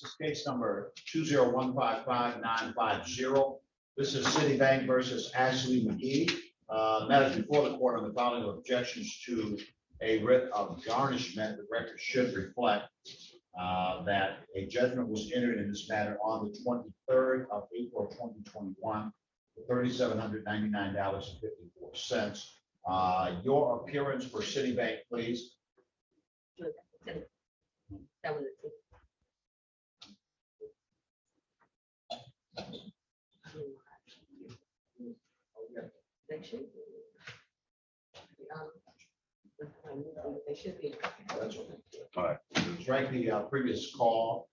This is case number 20155-950. This is Citibank versus Ashley McGee. Matters before the court on the following objections to a writ of garnishment. The record should reflect that a judgment was entered in this matter on the 23rd of April 2021 for $3,799.54. Your appearance for Citibank, please. That was it. They should be. They should be. That's okay. All right. Strike the previous call.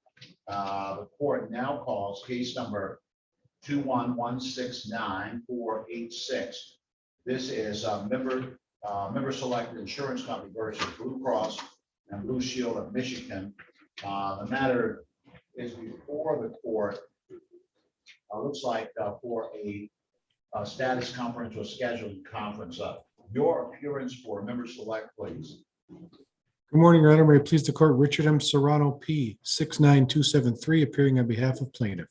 The court now calls case number 21169-486. This is member selected insurance company versus Blue Cross and Blue Shield of Michigan. The matter is before the court. Looks like for a status conference or scheduling conference. Your appearance for member select, please. Good morning, Your Honor. May it please the court, Richard M. Serrano, P. 69273, appearing on behalf of plaintiff.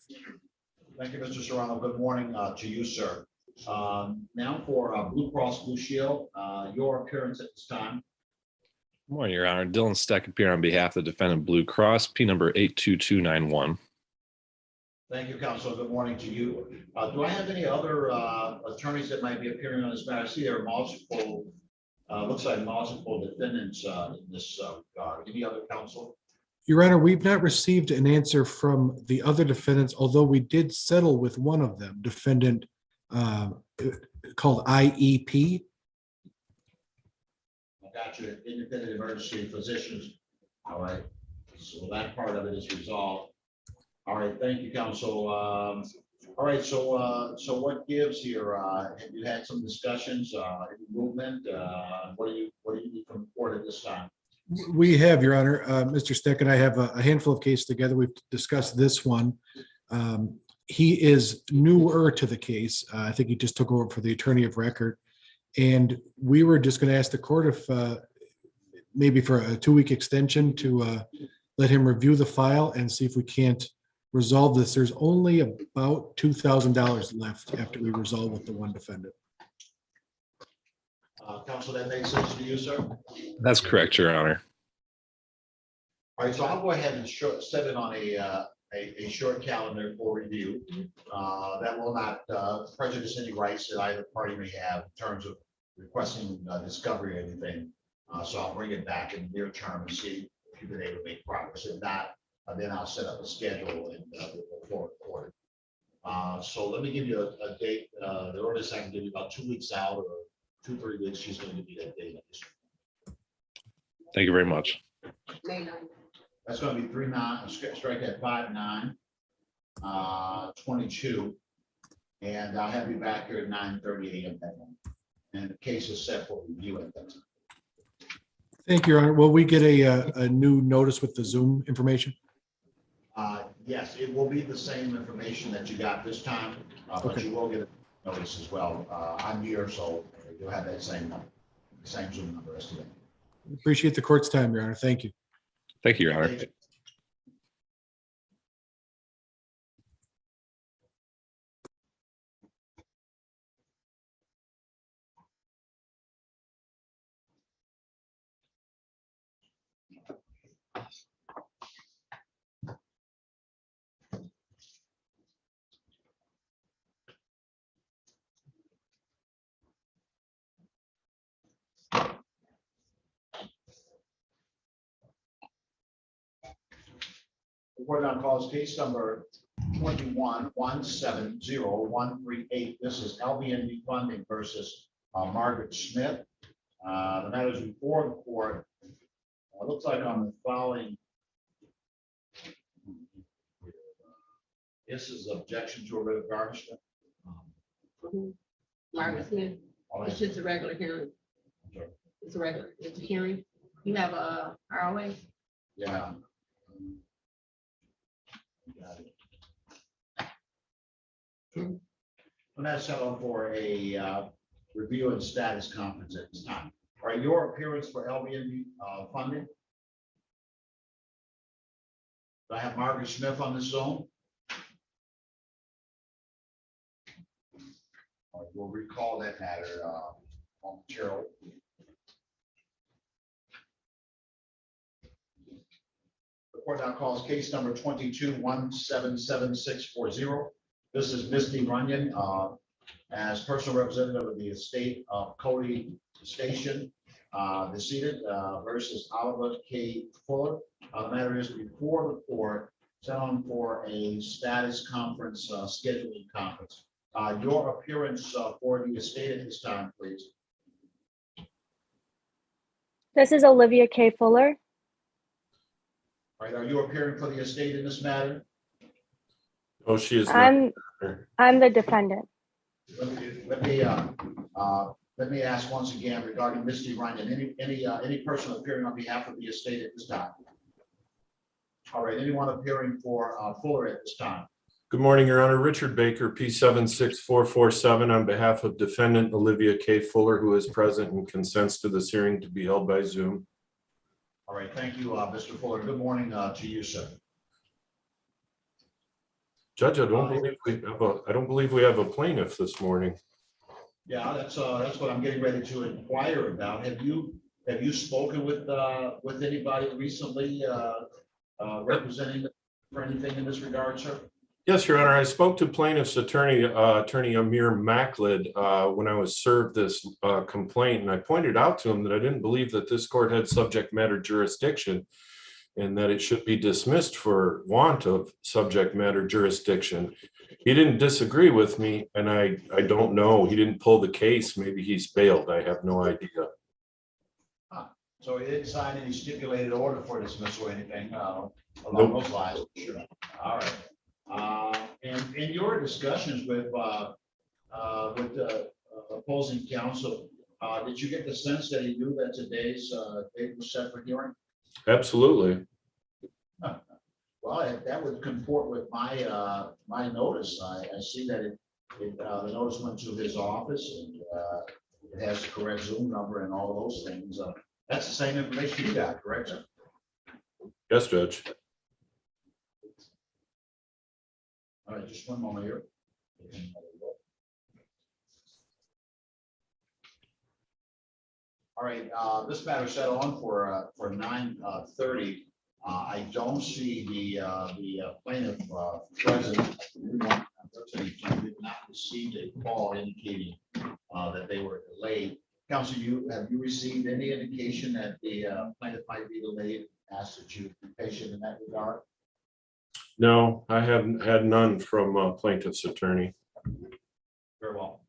Thank you, Mr. Serrano. Good morning to you, sir. Now for Blue Cross Blue Shield, your appearance at this time. Good morning, Your Honor. Dylan Steck appear on behalf of the defendant Blue Cross, P number 82291. Thank you, counsel. Good morning to you. Do I have any other attorneys that might be appearing on this matter? I see there are multiple, looks like multiple defendants in this regard. Any other counsel? Your Honor, we've not received an answer from the other defendants, although we did settle with one of them, defendant called IEP. I got you. Independent emergency physicians. All right. So that part of it is resolved. All right. Thank you, counsel. All right. So what gives here? Have you had some discussions? Any movement? What do you need from the court at this time? We have, Your Honor. Mr. Steck and I have a handful of cases together. We've discussed this one. He is newer to the case. I think he just took over for the attorney of record. And we were just going to ask the court if maybe for a 2-week extension to let him review the file and see if we can't resolve this. There's only about $2,000 left after we resolve with the one defendant. Counsel, that makes sense to you, sir? That's correct, Your Honor. All right, so I'll go ahead and set it on a short calendar for review. That will not prejudice any rights that either party may have in terms of requesting discovery or anything. So I'll bring it back in the near term and see if you've been able to make progress. If not, then I'll set up a schedule and we'll go forward for it. So let me give you a date. The earliest I can give you about 2 weeks out or 2-3 weeks. She's going to give you that date. Thank you very much. May 9th. That's going to be 3/9. Strike at 5/9/22, and I'll have you back here at 9:30 a.m. that morning. And the case is set for review at that time. Thank you, Your Honor. Will we get a new notice with the Zoom information? Yes, it will be the same information that you got this time, but Okay. you will get a notice as well. I'm here, so you'll have that same Zoom number as today. Appreciate the court's time, Your Honor. Thank you. Thank you, Your Honor. The court now calls case number 21-170-138. This is LBNB funding versus Margaret Smith. The matter is before the court. Looks like on the following. This is objection to a writ of garnishment. Margaret Smith. It's just a regular hearing. It's a hearing. You have a ROA? Yeah. Got it. I'm not settled for a review and status conference at this time. Are your appearance for LBNB funding? Do I have Margaret Smith on this Zoom? All right, we'll recall that matter momentarily. The court now calls case number 22-177640. This is Misty Runyon as personal representative of the estate of Cody Station, decedent versus Oliver K. Fuller. The matter is before the court, set on for a status conference, scheduling conference. Your appearance for the estate at this time, please. This is Olivia K. Fuller. All right, are you appearing for the estate in this matter? Oh, she is not. I'm the defendant. Let me ask once again regarding Misty Runyon, any person appearing on behalf of the estate at this time? All right, anyone appearing for Fuller at this time? Good morning, Your Honor. Richard Baker, P76447, on behalf of defendant Olivia K. Fuller, who is present and consents to this hearing to be held by Zoom. All right, thank you, Mr. Fuller. Good morning to you, sir. Judge, I don't believe we have a plaintiff this morning. Yeah, that's what I'm getting ready to inquire about. Have you spoken with anybody recently representing for anything in this regard, sir? Yes, Your Honor. I spoke to plaintiff's attorney, Attorney Amir Maclid, when I was served this complaint, and I pointed out to him that I didn't believe that this court had subject matter jurisdiction and that it should be dismissed for want of subject matter jurisdiction. He didn't disagree with me, and I don't know. He didn't pull the case. Maybe he's bailed. I have no idea. So he didn't sign any stipulated order for dismissal or anything along those lines? Sure. All right. And in your discussions with the opposing counsel, did you get the sense that he knew that today's date was set for hearing? Absolutely. Well, that would comport with my my notice. I see that the notice went to his office and it has the correct Zoom number and all those things. That's the same information you got, correct, sir? Yes, Judge. All right, just one moment here. All right, this matter set on for 9:30. I don't see the plaintiff present. Unfortunately, did not receive a call indicating that they were delayed. Counsel, have you received any indication that the plaintiff might be delayed? Asked that you be patient in that regard. No, I haven't had none from plaintiff's attorney. Very well.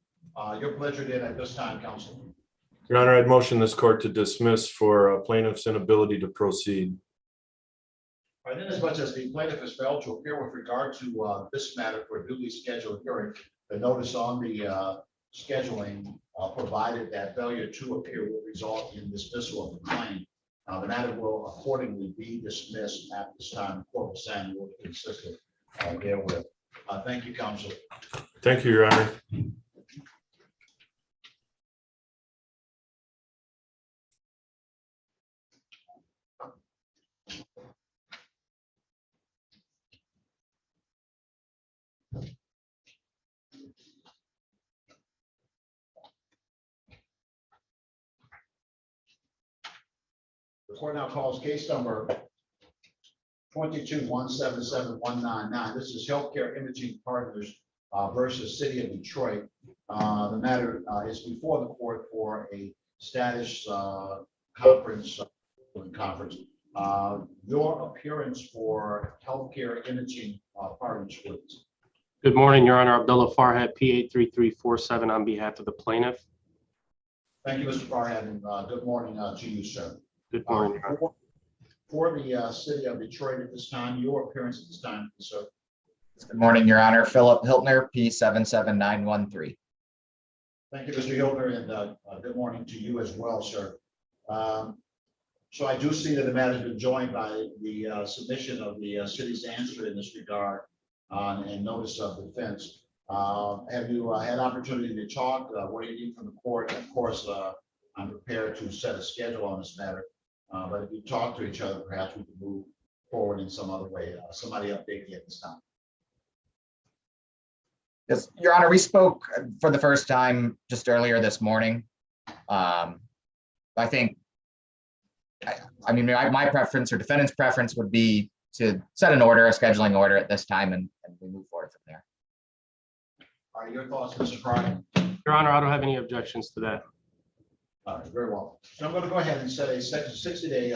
Your pleasure then at this time, counsel. Your Honor, I'd motion this court to dismiss for plaintiff's inability to proceed. All right, in as much as the plaintiff has failed to appear with regard to this matter for a duly scheduled hearing, the notice on the scheduling provided that failure to appear will result in dismissal of the claim. The matter will accordingly be dismissed at this time. Court will stand will be consistent therewith. Thank you, counsel. Thank you, Your Honor. The court now calls case number 22-177199. This is Healthcare Imaging Partners versus City of Detroit. The matter is before the court for a status conference. Your appearance for Healthcare Imaging Partners, please. Good morning, Your Honor. Abdullah Farhat, P83347 on behalf of the plaintiff. Thank you, Mr. Farhad, and good morning to you, sir. Good morning, Your Honor. For the City of Detroit at this time, your appearance at this time, sir. Good morning, Your Honor. Philip Hiltner, P77913. Thank you, Mr. Hiltner, and good morning to you as well, sir. So I do see that the matter has been joined by the submission of the city's answer in this regard and notice of defense. Have you had opportunity to talk? What do you need from the court? Of course, I'm prepared to set a schedule on this matter. But if you talk to each other, perhaps we can move forward in some other way. Somebody update me at this time. Yes, Your Honor, we spoke for the first time just earlier this morning. I think, I mean, my preference or defendant's preference would be to set an order, a scheduling order at this time, and we move forward from there. All right, your thoughts, Mr. Carter? Your Honor, I don't have any objections to that. All right, very well. So I'm going to go ahead and set a 60-day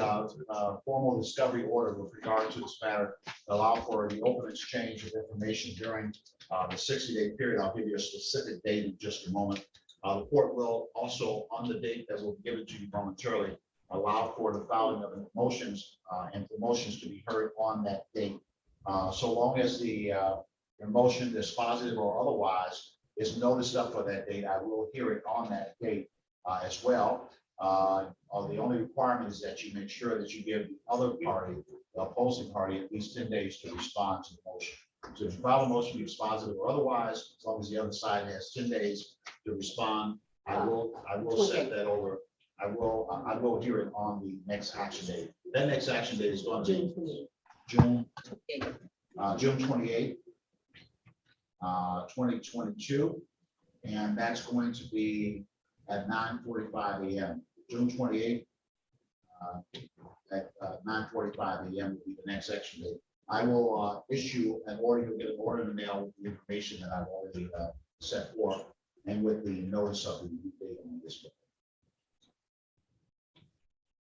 formal discovery order with regard to this matter, allow for the open exchange of information during the 60-day period. I'll give you a specific date in just a moment. The court will also, on the date that will be given to you momentarily, allow for the filing of motions and for motions to be heard on that date. So long as the motion is positive or otherwise is noticed up for that date, I will hear it on that date as well. The only requirement is that you make sure that you give the other party, the opposing party, at least 10 days to respond to the motion. So if you file a motion, be positive or otherwise, as long as the other side has 10 days to respond, I will set that over. I will hear it on the next action date. That next action date is going to be June 28th, 2022, and that's going to be at 9:45 a.m. June 28th at 9:45 a.m. will be the next action date. I will issue an order. You'll get an order in the mail with the information that I've already set forth and with the notice of the date on this.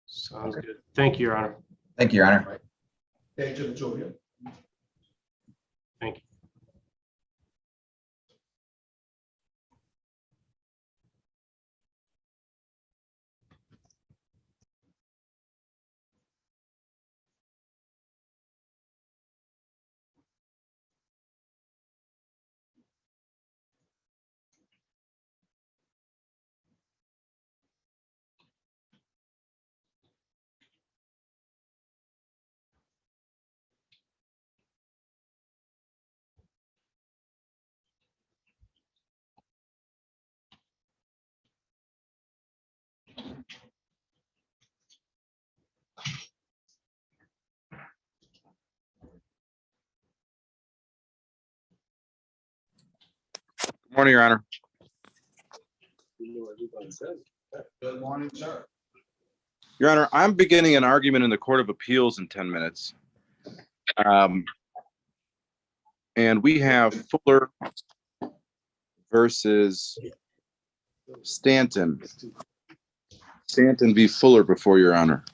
Sounds good. Thank you, Your Honor. Thank you, Your Honor. Thank you to the two of you. Thank you. Good morning, Your Honor. Good morning, sir. Your Honor, I'm beginning an argument in the Court of Appeals in 10 minutes. And we have Fuller versus Stanton. Stanton v. Fuller before Your Honor.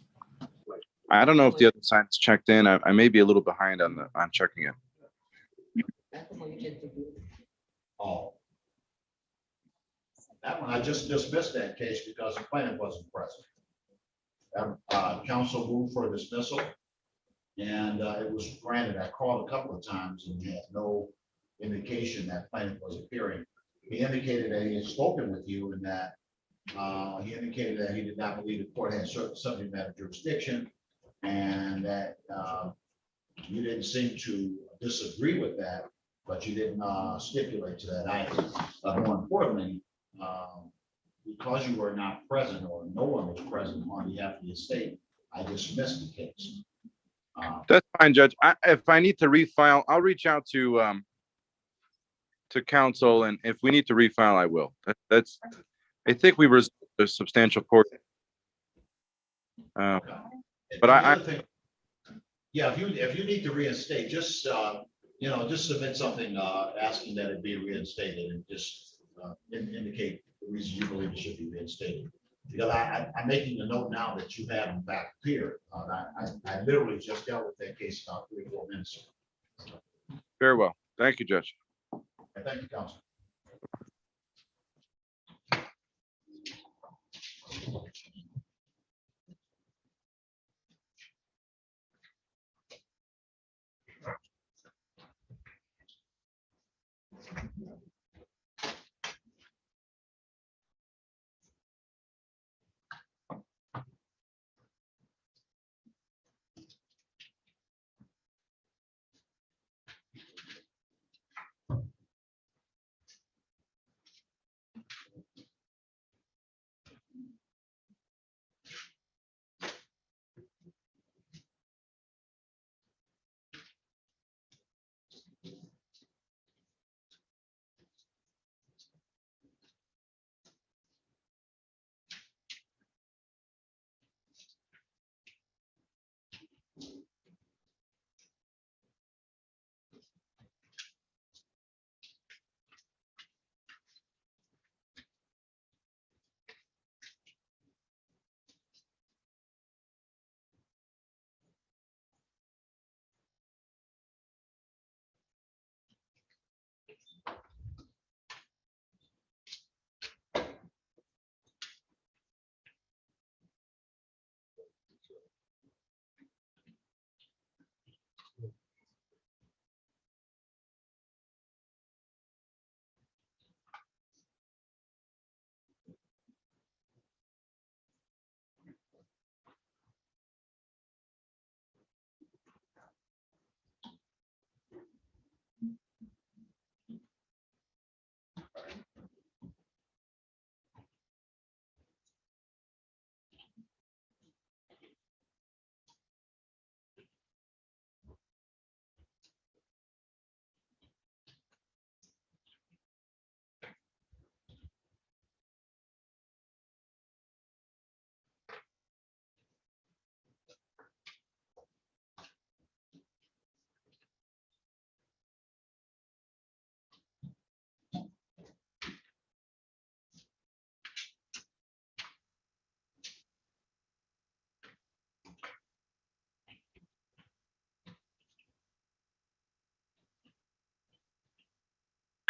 I don't know if the other side's checked in. I may be a little behind on checking it. Oh. That one, I just dismissed that case because the plaintiff wasn't present. Counsel moved for dismissal and it was granted. I called a couple of times and had no indication that plaintiff was appearing. He indicated that he had spoken with you and that he indicated that he did not believe the court had certain subject matter jurisdiction and that you didn't seem to disagree with that, but you didn't stipulate to that item. More importantly, because you were not present or no one was present on behalf of the estate, I dismissed the case. That's fine, Judge. If I need to refile, I'll reach out to counsel, and if we need to refile, I will. I think we resolved a substantial portion. But yeah, if you need to reinstate, just just submit something asking that it be reinstated and just indicate the reason you believe it should be reinstated. Because I'm making a note now that you have in fact appeared. I literally just dealt with that case about 3 or 4 minutes ago. Very well. Thank you, Judge. Thank you, Counsel.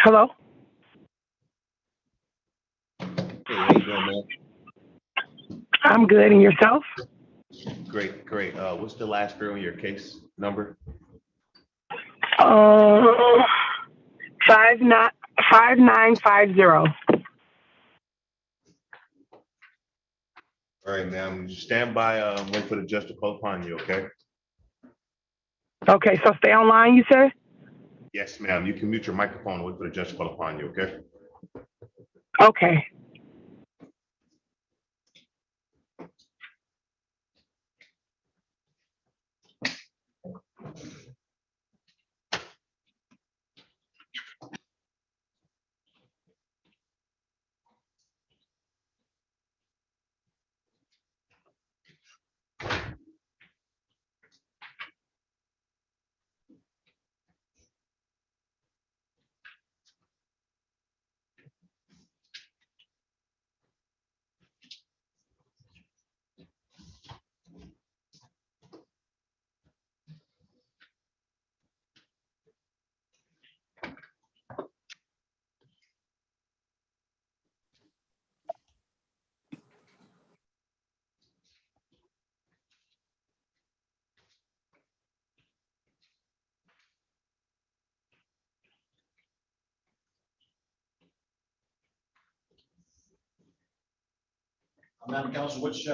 Hello. Hey, how you doing, man? I'm good, and yourself? Great, great. What's the last three on your case number? 5950. All right, ma'am. Stand by. Wait for the judge to call upon you. Okay. Okay, so stay online, you said? Yes, ma'am. You can mute your microphone and wait for the judge to call upon you. Okay. Okay. Madam Counsel, which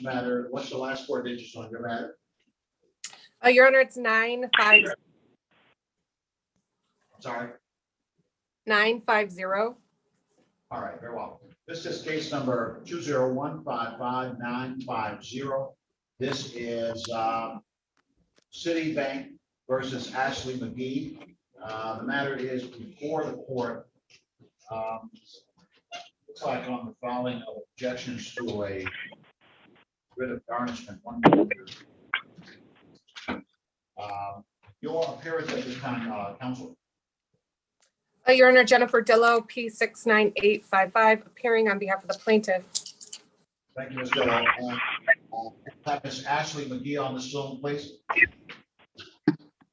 matter, what's the last four digits on your matter? Your Honor, it's 950. Sorry. 950. All right, very well. This is case number 201555950. This is Citibank versus Ashley McGee. The matter is before the court. Looks like on the filing of objections to a writ of garnishment. Your appearance at this time, counsel. Your Honor, Jennifer Dillo, P69855, appearing on behalf of the plaintiff. Thank you, Ms. Dillo. Have Ms. Ashley McGee on the Zoom, please.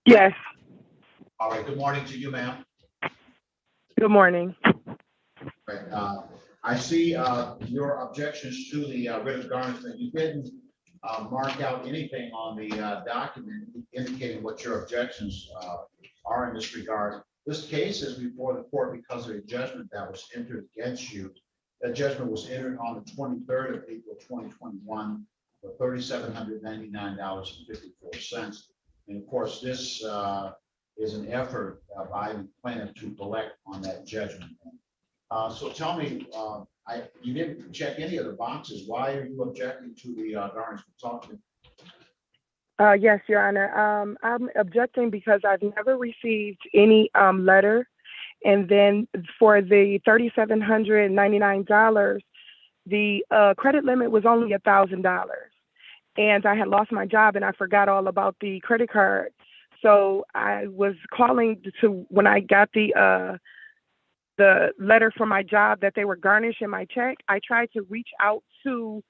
Yes. All right, good morning to you, ma'am. Good morning. I see your objections to the writ of garnishment. You didn't mark out anything on the document indicating what your objections are in this regard. This case is before the court because of a judgment that was entered against you. That judgment was entered on the 23rd of April, 2021 for $3,799.54. And of course, this is an effort by the plaintiff to collect on that judgment. So tell me, you didn't check any of the boxes. Why are you objecting to the garnishment? Talk to me. Yes, Your Honor. I'm objecting because I've never received any letter. And then for the $3,799, the credit limit was only $1,000. And I had lost my job and I forgot all about the credit card. So I was calling to, when I got the letter from my job that they were garnishing my check, I tried to reach out to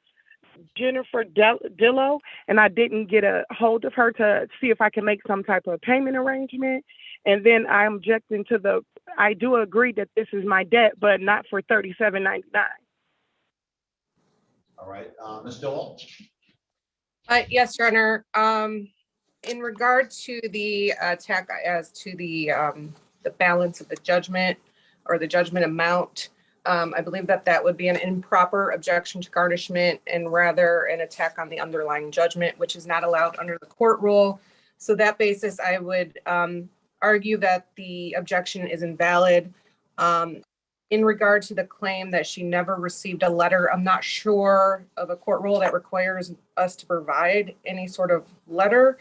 Jennifer Dillo, and I didn't get a hold of her to see if I can make some type of payment arrangement. And then I'm objecting to I do agree that this is my debt, but not for $37.99. All right, Ms. Dillo. Yes, Your Honor. In regard to the attack as to the balance of the judgment or the judgment amount, I believe that would be an improper objection to garnishment and rather an attack on the underlying judgment, which is not allowed under the court rule. So that basis, I would argue that the objection is invalid. In regard to the claim that she never received a letter, I'm not sure of a court rule that requires us to provide any sort of letter.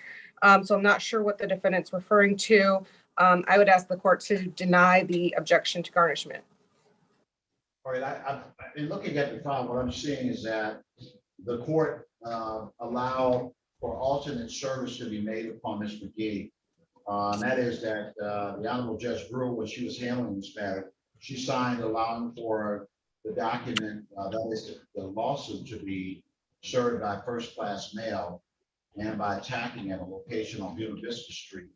So I'm not sure what the defendant's referring to. I would ask the court to deny the objection to garnishment. All right, in looking at the file, what I'm seeing is that the court allowed for alternate service to be made upon Ms. McGee. And that is that the Honorable Judge Brewer, when she was handling this matter, she signed allowing for the document, that is the lawsuit, to be served by first-class mail and by tacking at a location on Buena Vista Street.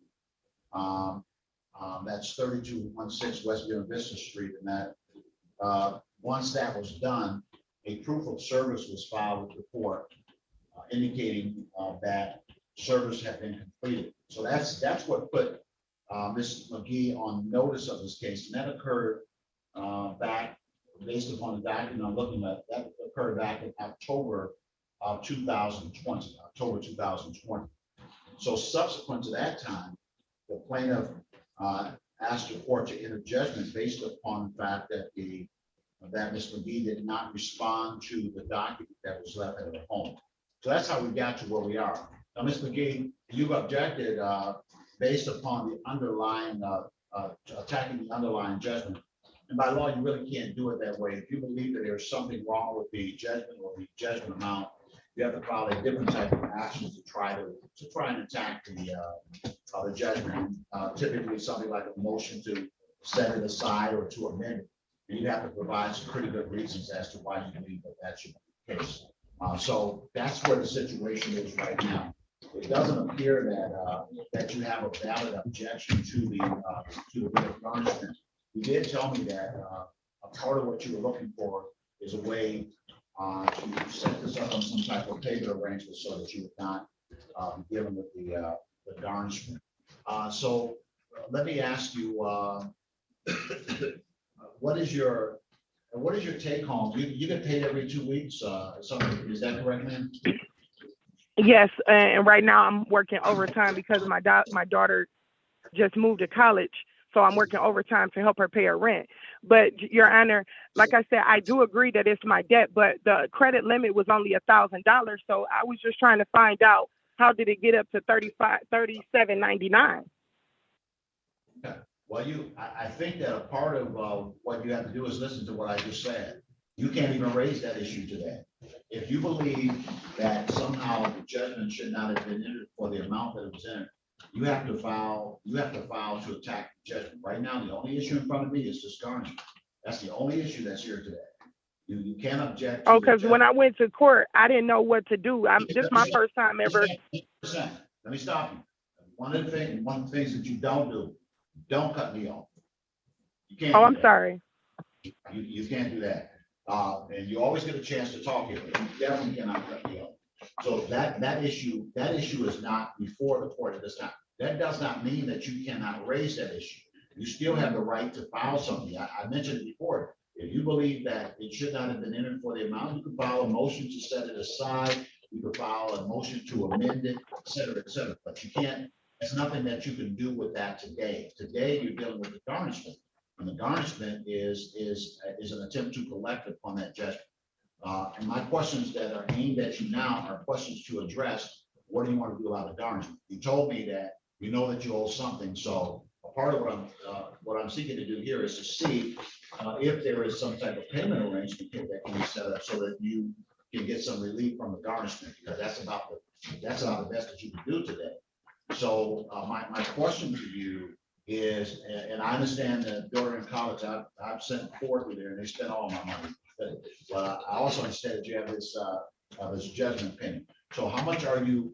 That's 3216 West Buena Vista Street, and that, once that was done, a proof of service was filed with the court indicating that service had been completed. So that's what put Ms. McGee on notice of this case, and that occurred back, based upon the document I'm looking at, that occurred back in October of 2020, October 2020. So subsequent to that time, the plaintiff asked the court to enter judgment based upon the fact that that Ms. McGee did not respond to the document that was left at her home. So that's how we got to where we are. Now, Ms. McGee, you've objected based upon the underlying, attacking the underlying judgment. And by law, you really can't do it that way. If you believe that there's something wrong with the judgment or the judgment amount, you have to file a different type of action to try and attack the judgment. Typically, something like a motion to set it aside or to amend it. And you have to provide some pretty good reasons as to why you believe that that should be the case. So that's where the situation is right now. It doesn't appear that you have a valid objection to the writ of garnishment. You did tell me that a part of what you were looking for is a way to set this up on some type of payment arrangement so that you would not be given with the garnishment. So let me ask you, what is your take home? You get paid every 2 weeks. Something, is that correct, ma'am? Yes, and right now I'm working overtime because my daughter just moved to college, so I'm working overtime to help her pay her rent. But Your Honor, like I said, I do agree that it's my debt, but the credit limit was only $1,000. So I was just trying to find out, how did it get up to $37.99? Okay. Well, I think that a part of what you have to do is listen to what I just said. You can't even raise that issue today. If you believe that somehow the judgment should not have been entered for the amount that it was entered, you have to file to attack the judgment. Right now, the only issue in front of me is this garnishment. That's the only issue that's here today. You can't object. Oh, because when I went to court, I didn't know what to do. This is my first time ever. Let me stop you. One of the things that you don't cut me off. You can't. Oh, I'm sorry. You can't do that. And you always get a chance to talk here. You definitely cannot cut me off. So that issue is not before the court at this time. That does not mean that you cannot raise that issue. You still have the right to file something. I mentioned it before. If you believe that it should not have been entered for the amount, you can file a motion to set it aside. You can file a motion to amend it, et cetera, et cetera. But you can't. There's nothing that you can do with that today. Today, you're dealing with the garnishment. And the garnishment is an attempt to collect upon that judgment. And my questions that are aimed at you now are questions to address. What do you want to do about the garnishment? You told me that you know that you owe something. So a part of what I'm seeking to do here is to see if there is some type of payment arrangement that can be set up so that you can get some relief from the garnishment, because that's about the best that you can do today. So my question to you is, and I understand that during college, I've sent forth there and they spent all my money. But I also understand that you have this judgment pending. So how much are you,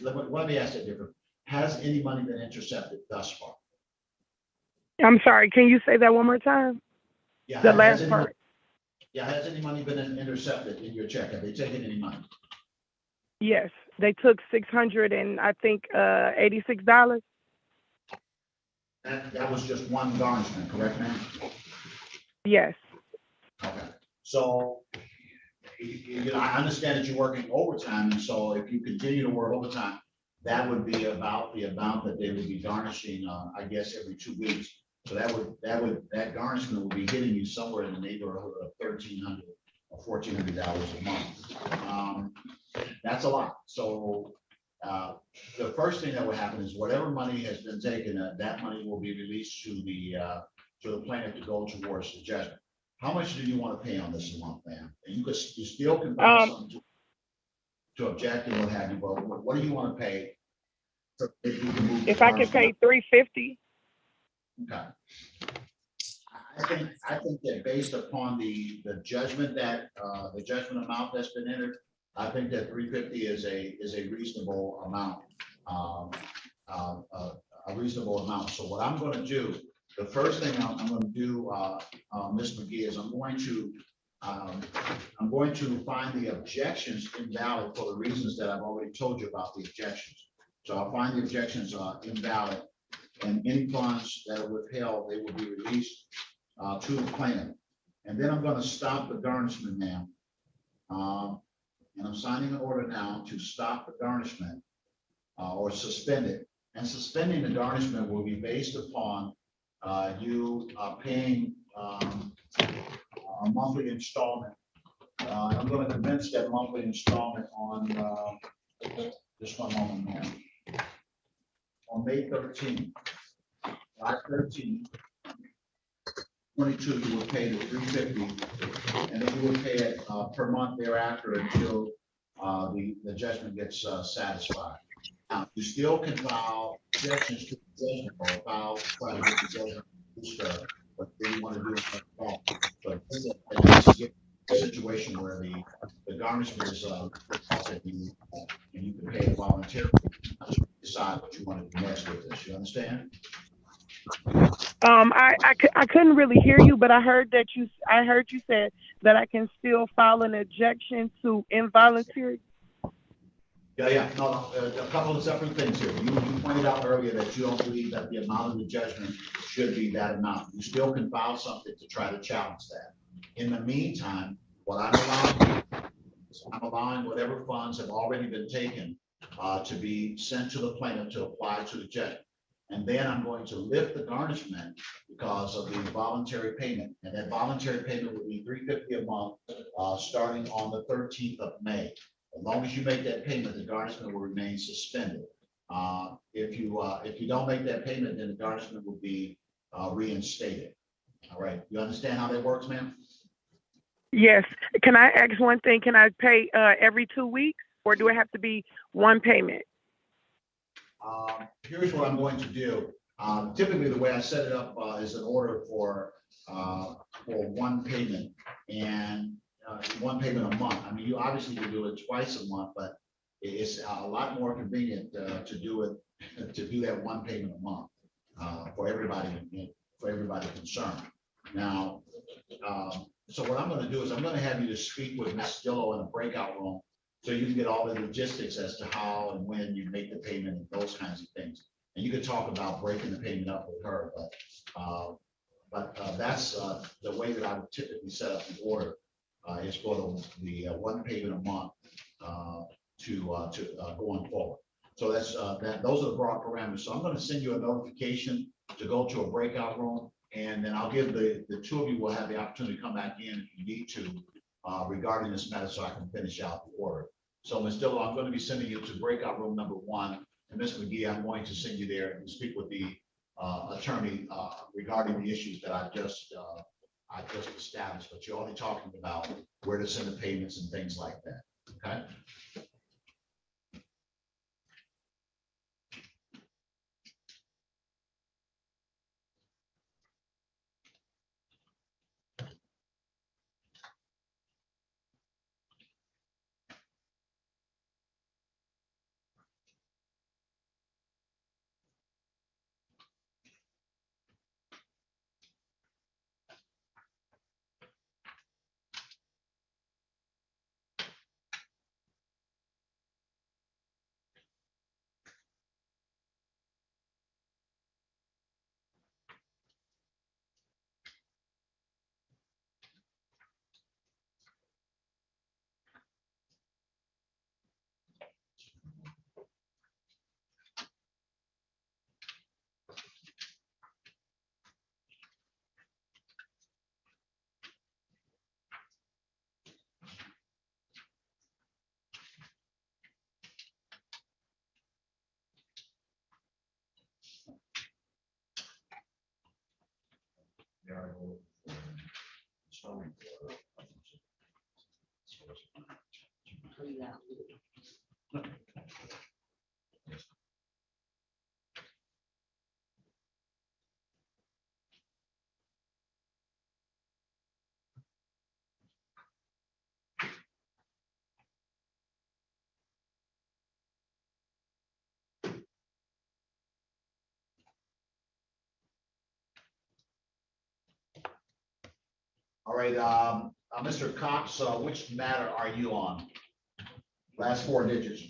let me ask that different. Has any money been intercepted thus far? I'm sorry. Can you say that one more time? Yeah. The last part. Has any money been intercepted in your check? Have they taken any money? Yes, they took $600 and I think $86. That was just one garnishment, correct, ma'am? Yes. Okay. So, I understand that you're working overtime, and so if you continue to work overtime, that would be about the amount that they would be garnishing, I guess, every 2 weeks. So that garnishment would be hitting you somewhere in the neighborhood of $1,300 or $1,400 a month. That's a lot. So the first thing that would happen is whatever money has been taken, that money will be released to the plaintiff to go towards the judgment. How much do you want to pay on this a month, ma'am? And you still can file something to object and what have you, but what do you want to pay? If I could pay $350. Okay. I think that based upon the judgment that the judgment amount that's been entered, I think that $350 is a reasonable amount. a reasonable amount. So what I'm gonna do, the first thing I'm gonna do, Ms. McGee, is I'm going to find the objections invalid for the reasons that I've already told you about the objections. So I'll find the objections invalid, and any funds that are withheld, they will be released to the plaintiff. And then I'm gonna stop the garnishment now. And I'm signing an order now to stop the garnishment or suspend it. And suspending the garnishment will be based upon you paying a monthly installment. I'm going to commence that monthly installment on just one moment, ma'am. On May 13th, July 13th, 22, you will pay the $350, and then you will pay it per month thereafter until the judgment gets satisfied. Now, you still can file objections to the judgment or file try to get the judgment disturbed, but then you want to do it like that. But this is a situation where the garnishment is and you can pay it voluntarily. Decide what you want to do next with this. You understand? I couldn't really hear you, but I heard you said that I can still file an objection to involuntary. Yeah, no, a couple of separate things here. You pointed out earlier that you don't believe that the amount of the judgment should be that amount. You still can file something to try to challenge that. In the meantime, what I'm allowing whatever funds have already been taken to be sent to the plaintiff to apply to the judge. And then I'm going to lift the garnishment because of the voluntary payment. And that voluntary payment will be $350 a month starting on the 13th of May. As long as you make that payment, the garnishment will remain suspended. If you don't make that payment, then the garnishment will be reinstated. All right, you understand how that works, ma'am? Yes. Can I ask one thing? Can I pay every 2 weeks, or do it have to be one payment? Here's what I'm going to do. Typically, the way I set it up is an order for one payment and one payment a month. I mean, you obviously can do it twice a month, but it's a lot more convenient to do that one payment a month for everybody concerned. Now, so what I'm going to do is I'm going to have you to speak with Ms. Stillo in a breakout room so you can get all the logistics as to how and when you make the payment and those kinds of things. And you could talk about breaking the payment up with her, but that's the way that I would typically set up the order. Is for the one payment a month to going forward. So that's those are the broad parameters. So I'm going to send you a notification to go to a breakout room, and then I'll give the two of you will have the opportunity to come back in if you need to regarding this matter, so I can finish out the order. So Ms. Dillon, I'm going to be sending you to breakout room number 1, and Ms. McGee, I'm going to send you there and speak with the attorney regarding the issues that I just established, but you're only talking about where to send the payments and things like that, okay? All right, Mr. Cox, which matter are you on? Last four digits.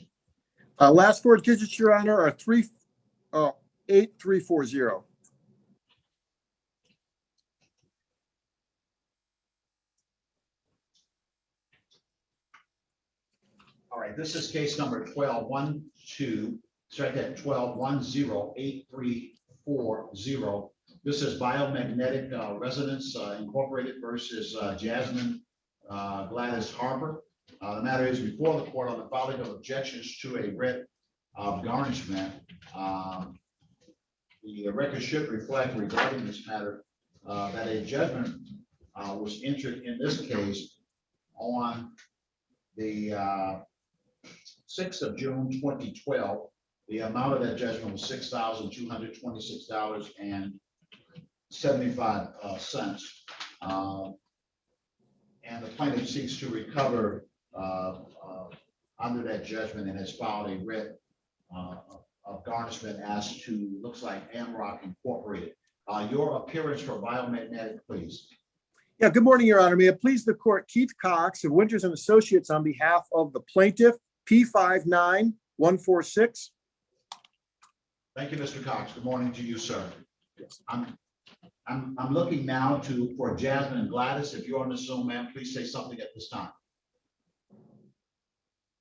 Last four digits, Your Honor, are 8340. All right, this is case number 12-1-2, strike that 12-1-0-8-3-4-0. This is Biomagnetic Resonance Incorporated versus Jasmine Gladys Harper. The matter is before the court on the filing of objections to a writ of garnishment. The record should reflect regarding this matter that a judgment was entered in this case on the 6th of June 2012. The amount of that judgment was $6,226.75. And the plaintiff seeks to recover under that judgment and has filed a writ of garnishment as to, looks like Amrock Incorporated. Your appearance for Biomagnetic, please. Yeah, good morning, Your Honor. May it please the court, Keith Cox of Winters and Associates on behalf of the plaintiff, P59146. Thank you, Mr. Cox. Good morning to you, sir. Yes. I'm looking now for Jasmine and Gladys. If you're on the Zoom, ma'am, please say something at this time.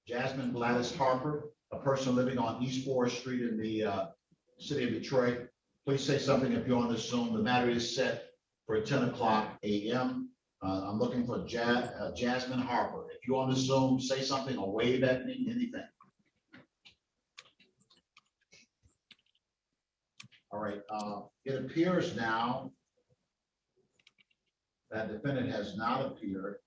Jasmine Gladys Harper, a person living on East 4th Street in the city of Detroit. Please say something if you're on the Zoom. The matter is set for 10 o'clock a.m. I'm looking for Jasmine Harper. If you're on the Zoom, say something or wave at me, anything. All right, it appears now that defendant has not appeared.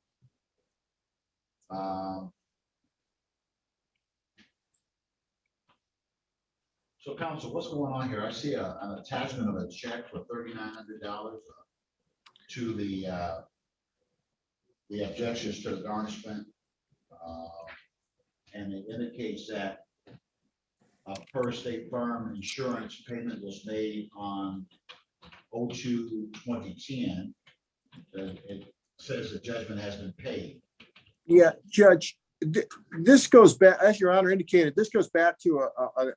So counsel, what's going on here? I see an attachment of a check for $3,900 to the objections to the garnishment. And it indicates that per State Farm insurance payment was made on 02/2010. It says the judgment has been paid. Yeah, Judge, this goes back, as Your Honor indicated, this goes back to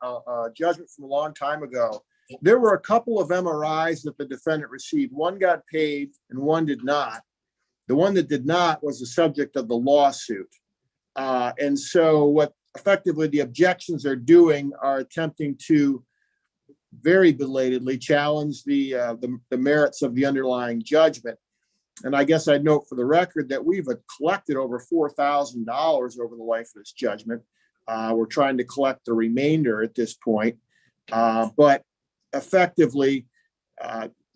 a judgment from a long time ago. There were a couple of MRIs that the defendant received. One got paid and one did not. The one that did not was the subject of the lawsuit. And so what effectively the objections are doing are attempting to very belatedly challenge the merits of the underlying judgment. And I guess I'd note for the record that we've collected over $4,000 over the life of this judgment. We're trying to collect the remainder at this point. But effectively,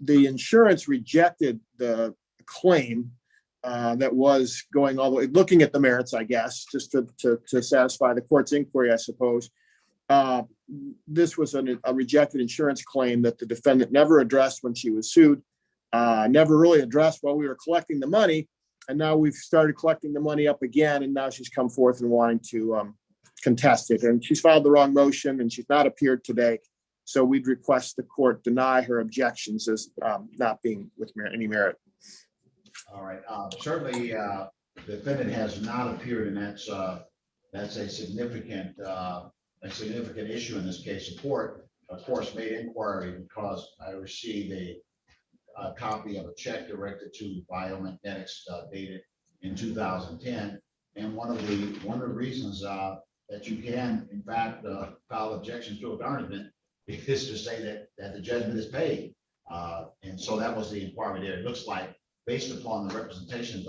the insurance rejected the claim that was going all the way, looking at the merits, I guess, just to satisfy the court's inquiry, I suppose. This was a rejected insurance claim that the defendant never addressed when she was sued, never really addressed while we were collecting the money. And now we've started collecting the money up again, and now she's come forth and wanting to contest it. And she's filed the wrong motion, and she's not appeared today. So we'd request the court deny her objections as not being with any merit. All right, certainly the defendant has not appeared, and that's a significant issue in this case. The court, of course, made inquiry because I received a copy of a check directed to Biomagnetics dated in 2010, and one of the reasons that you can, in fact, file objections to a garnishment is to say that the judgment is paid, and so that was the inquiry there. It looks like, based upon the representations,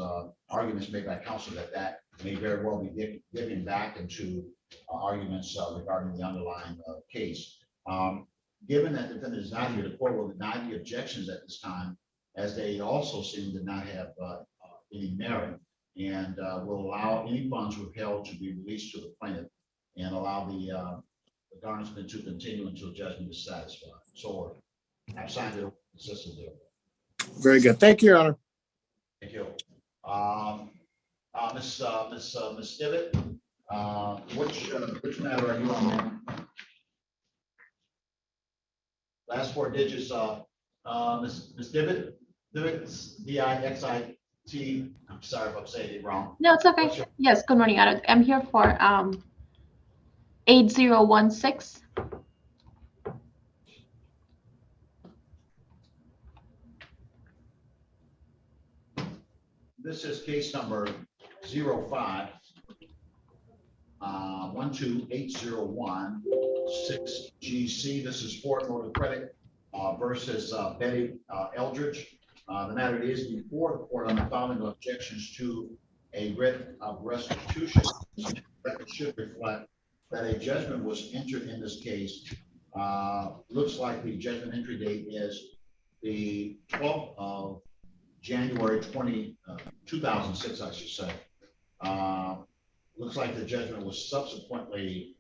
arguments made by counsel, that may very well be dipping back into arguments regarding the underlying case. Given that the defendant is not here, the court will deny the objections at this time, as they also seem to not have any merit, and will allow any funds withheld to be released to the plaintiff and allow the garnishment to continue until judgment is satisfied. So I've signed it consistently. Very good. Thank you, Your Honor. Thank you. Ms. Stivitt, which matter are you on, ma'am? Last four digits, Ms. Stivitt, D-I-X-I, I'm sorry if I'm saying it wrong. No, it's okay. What's your- Yes, good morning. I'm here for 8016. This is case number 05 12801 6GC. This is Ford Motor Credit versus Betty Eldridge. The matter is before the court on the following objections to a writ of restitution. The record should reflect that a judgment was entered in this case. Looks like the judgment entry date is the 12th of January 2006, I should say. Looks like the judgment was subsequently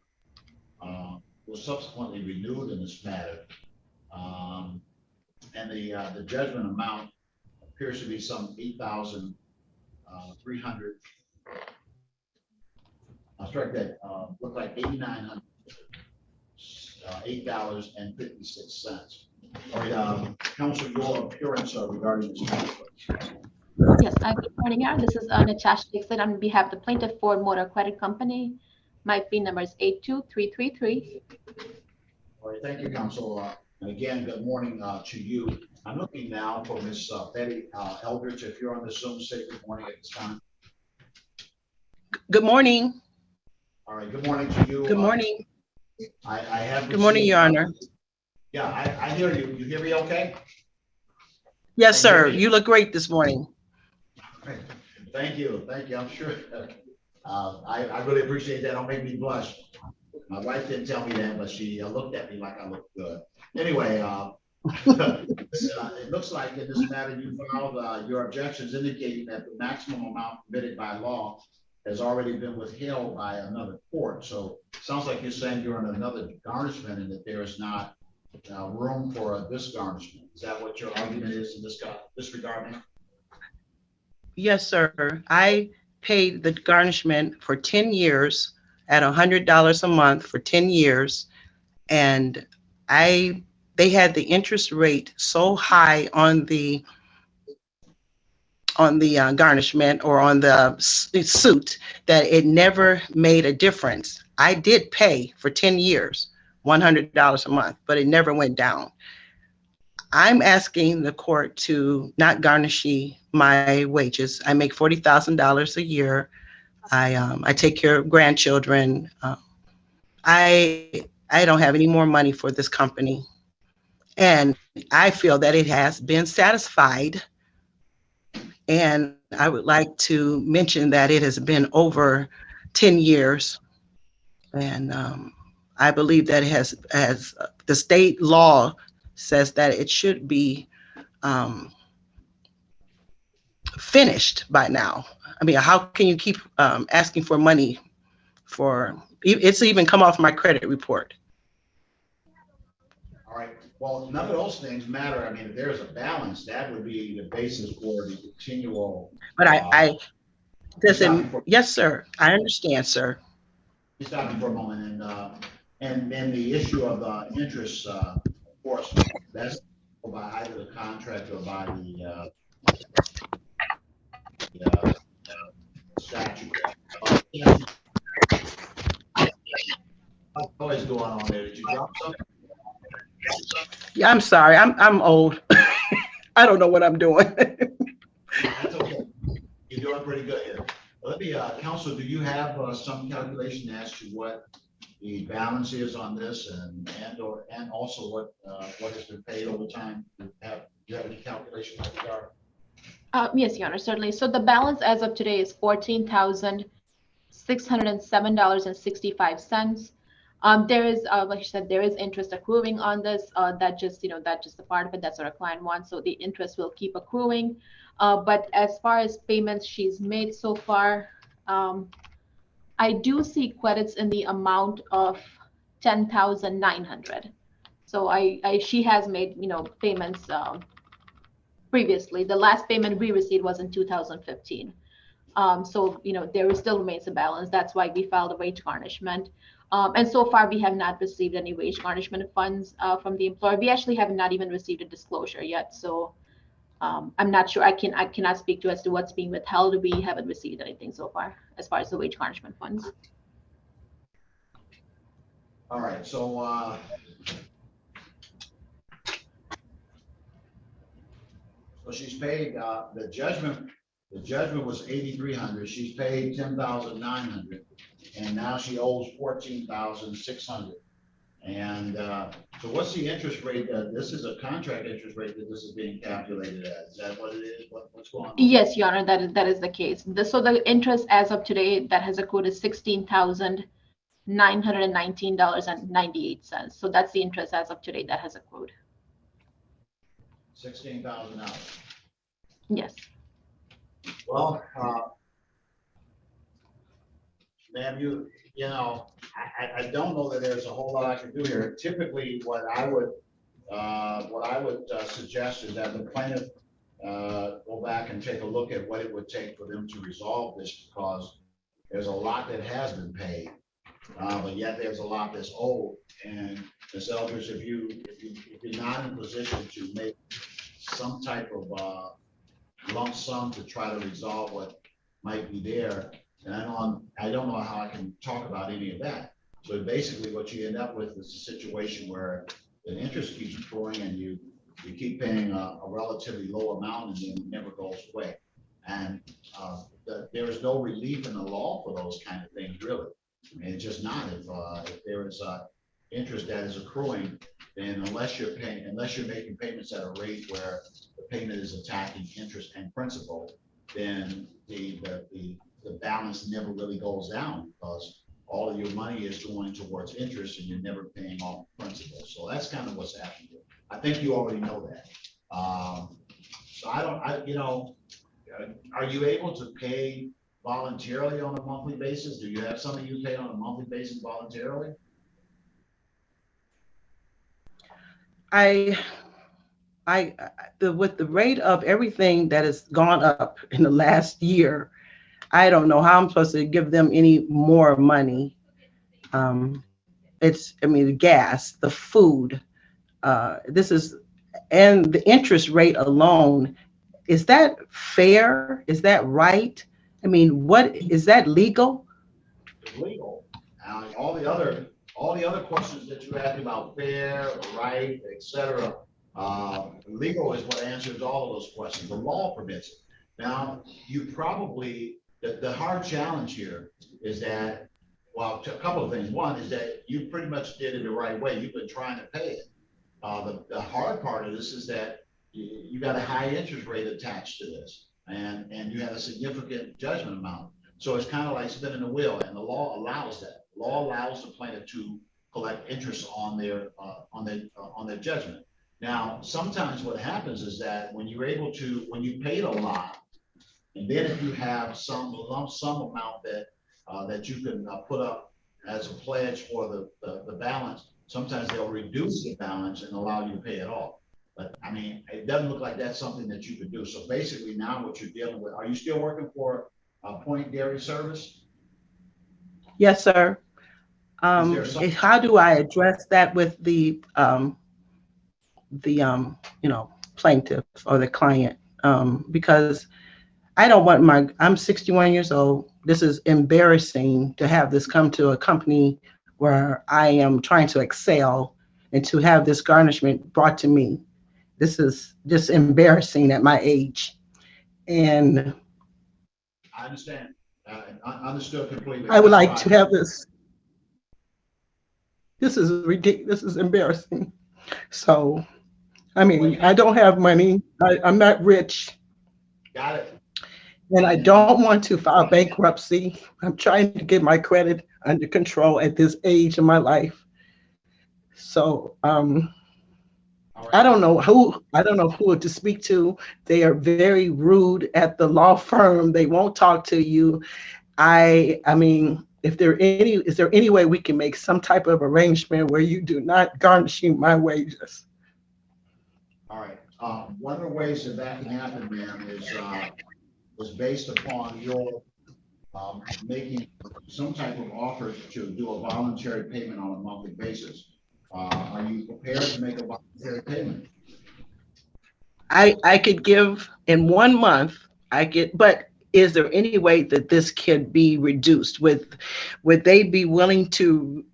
renewed in this matter. And the judgment amount appears to be some 8,300. I'll strike that, look like 8,900, $8.56. All right, Council, your appearance regarding this matter. Yes, good morning, Your Honor. This is Natasha Dixon on behalf of the plaintiff Ford Motor Credit Company. My fee number is 82333. All right, thank you, Council. And again, good morning to you. I'm looking now for Miss Betty Eldridge. If you're on the Zoom, say good morning at this time. Good morning. All right, good morning to you. Good morning. I have. Good morning, Your Honor. Yeah, I hear you. You hear me okay? Yes, sir. You look great this morning. Thank you. Thank you. I'm sure. I really appreciate that. Don't make me blush. My wife didn't tell me that, but she looked at me like I looked good. Anyway, it looks like in this matter you filed your objections indicating that the maximum amount permitted by law has already been withheld by another court. So it sounds like you're saying you're in another garnishment and that there is not room for a disgarnishment. Is that what your argument is in this regard, ma'am? Yes, sir. I paid the garnishment for 10 years at $100 a month for 10 years. And they had the interest rate so high on the garnishment or on the suit that it never made a difference. I did pay for 10 years, $100 a month, but it never went down. I'm asking the court to not garnish my wages. I make $40,000 a year. I take care of grandchildren. I don't have any more money for this company. And I feel that it has been satisfied. And I would like to mention that it has been over 10 years. And I believe that it has the state law says that it should be finished by now. I mean, how can you keep asking for money for, it's even come off my credit report. All right. Well, none of those things matter. I mean, if there's a balance, that would be the basis for the continual. But yes, sir. I understand, sir. Stop me for a moment, and then the issue of interest, of course, that's by either the contract or by the statute. What is going on there? Did you drop something? Yeah, I'm sorry. I'm old. I don't know what I'm doing. That's okay. You're doing pretty good here. Let me, Counsel, do you have some calculation as to what the balance is on this and also what has been paid over time? Do you have any calculation in that regard? Yes, Your Honor, certainly. So the balance as of today is $14,607.65. There is, like you said, there is interest accruing on this. That's just a part of it. That's what our client wants. So the interest will keep accruing. But as far as payments she's made so far, I do see credits in the amount of $10,900. So she has made payments previously. The last payment we received was in 2015. So there still remains a balance. That's why we filed a wage garnishment. And so far, we have not received any wage garnishment funds from the employer. We actually have not even received a disclosure yet. So I'm not sure. I cannot speak to as to what's being withheld. We haven't received anything so far as far as the wage garnishment funds. All right, so so she's paid, the judgment was 8,300. She's paid 10,900, and now she owes 14,600. And so what's the interest rate? This is a contract interest rate that this is being calculated at. Is that what it is? What's going on? Yes, Your Honor, that is the case. So the interest as of today that has accrued is $16,919.98. So that's the interest as of today that has accrued. $16,000. Yes. Well, ma'am, you know, I don't know that there's a whole lot I can do here. Typically, what I would suggest is that the plaintiff go back and take a look at what it would take for them to resolve this, because there's a lot that has been paid, but yet there's a lot that's owed. And Ms. Eldridge, if you're not in a position to make some type of lump sum to try to resolve what might be there, and I don't know how I can talk about any of that. So basically what you end up with is a situation where the interest keeps accruing and you keep paying a relatively low amount and then it never goes away. And there is no relief in the law for those kind of things, really. I mean, it's just not. If there is interest that is accruing, then unless you're making payments at a rate where the payment is attacking interest and principal, then the balance never really goes down, because all of your money is going towards interest and you're never paying off principal. So that's kind of what's happening. I think you already know that. So are you able to pay voluntarily on a monthly basis? Do you have some of you pay on a monthly basis voluntarily? With the rate of everything that has gone up in the last year, I don't know how I'm supposed to give them any more money. The gas, the food, and the interest rate alone. Is that fair? Is that right? I mean, is that legal? It's legal. All the other questions that you asked about fair, right, etc. Legal is what answers all of those questions. The law permits it. Now, you probably, the hard challenge here is that, well, a couple of things. One is that you pretty much did it the right way. You've been trying to pay it. The hard part of this is that you got a high interest rate attached to this, and you had a significant judgment amount. So it's kind of like spinning the wheel, and the law allows that. The law allows the plaintiff to collect interest on their judgment. Now, sometimes what happens is that when you paid a lot, and then if you have some lump sum amount that you can put up as a pledge for the balance, sometimes they'll reduce the balance and allow you to pay it off. But I mean, it doesn't look like that's something that you could do. So basically now what you're dealing with, are you still working for Point Dairy Service? Yes, sir. How do I address that with the plaintiff or the client? Because I don't want I'm 61 years old. This is embarrassing to have this come to a company where I am trying to excel, and to have this garnishment brought to me. This is just embarrassing at my age. And I understand. Understood completely. I would like to have this. This is ridiculous. This is embarrassing. So, I mean, I don't have money. I'm not rich. Got it. And I don't want to file bankruptcy. I'm trying to get my credit under control at this age in my life. So, I don't know who to speak to. They are very rude at the law firm. They won't talk to you. I mean, is there any way we can make some type of arrangement where you do not garnishing my wages? All right. One of the ways that can happen, ma'am, is based upon your making some type of offer to do a voluntary payment on a monthly basis. Are you prepared to make a voluntary payment? I could give in 1 month, but is there any way that this could be reduced? Would they be willing to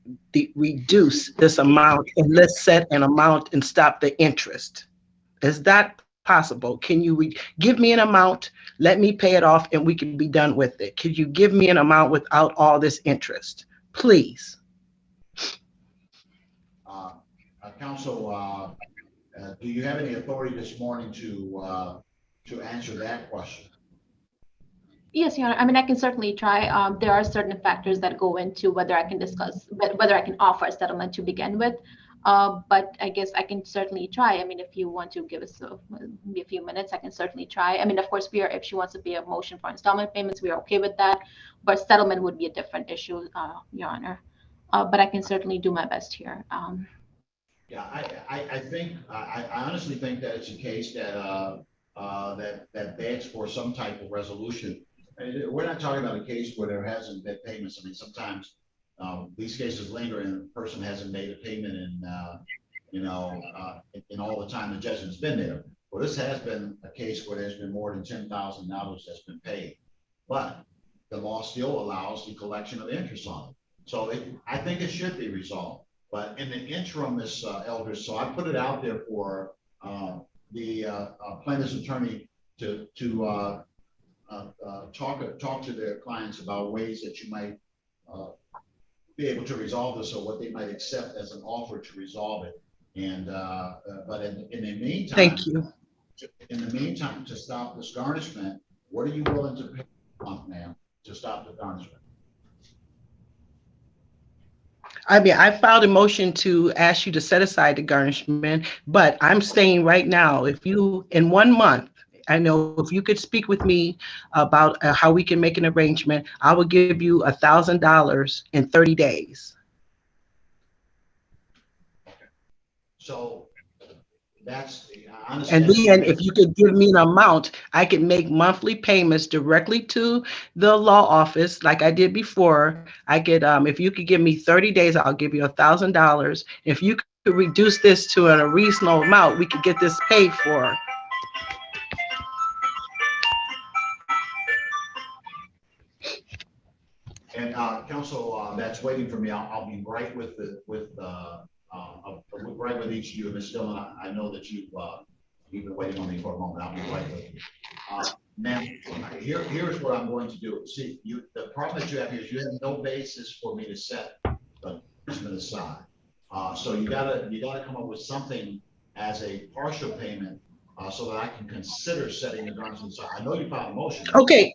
reduce this amount and let's set an amount and stop the interest? Is that possible? Can you give me an amount, let me pay it off, and we can be done with it? Could you give me an amount without all this interest? Please. Council, do you have any authority this morning to answer that question? Yes, Your Honor. I mean, I can certainly try. There are certain factors that go into whether I can discuss, whether I can offer a settlement to begin with. But I guess I can certainly try. I mean, if you want to give us maybe a few minutes, I can certainly try. I mean, of course, if she wants to be a motion for installment payments, we are okay with that. But settlement would be a different issue, Your Honor. But I can certainly do my best here. Yeah, I think, I honestly think that it's a case that that begs for some type of resolution. We're not talking about a case where there hasn't been payments. I mean, sometimes these cases linger and the person hasn't made a payment in, in all the time the judgment's been there. Well, this has been a case where there's been more than $10,000 that's been paid, but the law still allows the collection of interest on it. So I think it should be resolved. But in the interim, Ms. Elders, so I put it out there for the plaintiff's attorney to talk to their clients about ways that you might be able to resolve this, or what they might accept as an offer to resolve it. And but in the meantime, thank you. In the meantime, to stop this garnishment, what are you willing to pay a month, ma'am, to stop the garnishment? I mean, I filed a motion to ask you to set aside the garnishment, but I'm saying right now, if you, in 1 month, I know if you could speak with me about how we can make an arrangement, I will give you $1,000 in 30 days. So that's, and then if you could give me an amount, I could make monthly payments directly to the law office like I did before. I could, if you could give me 30 days, I'll give you $1,000. If you could reduce this to a reasonable amount, we could get this paid for. And counsel, that's waiting for me. I'll be right with right with each of you. Ms. Dillon, I know that you've been waiting on me for a moment. I'll be right with you. Now, here's what I'm going to do. See, the problem that you have here is you have no basis for me to set the punishment aside. So you gotta come up with something as a partial payment so that I can consider setting the garnishment aside. I know you filed a motion. Okay.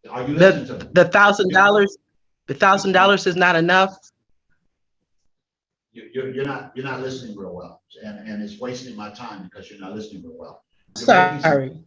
Are you listening to me? The $1,000? The $1,000 is not enough? You're not listening real well, and it's wasting my time because you're not listening real well. Sorry.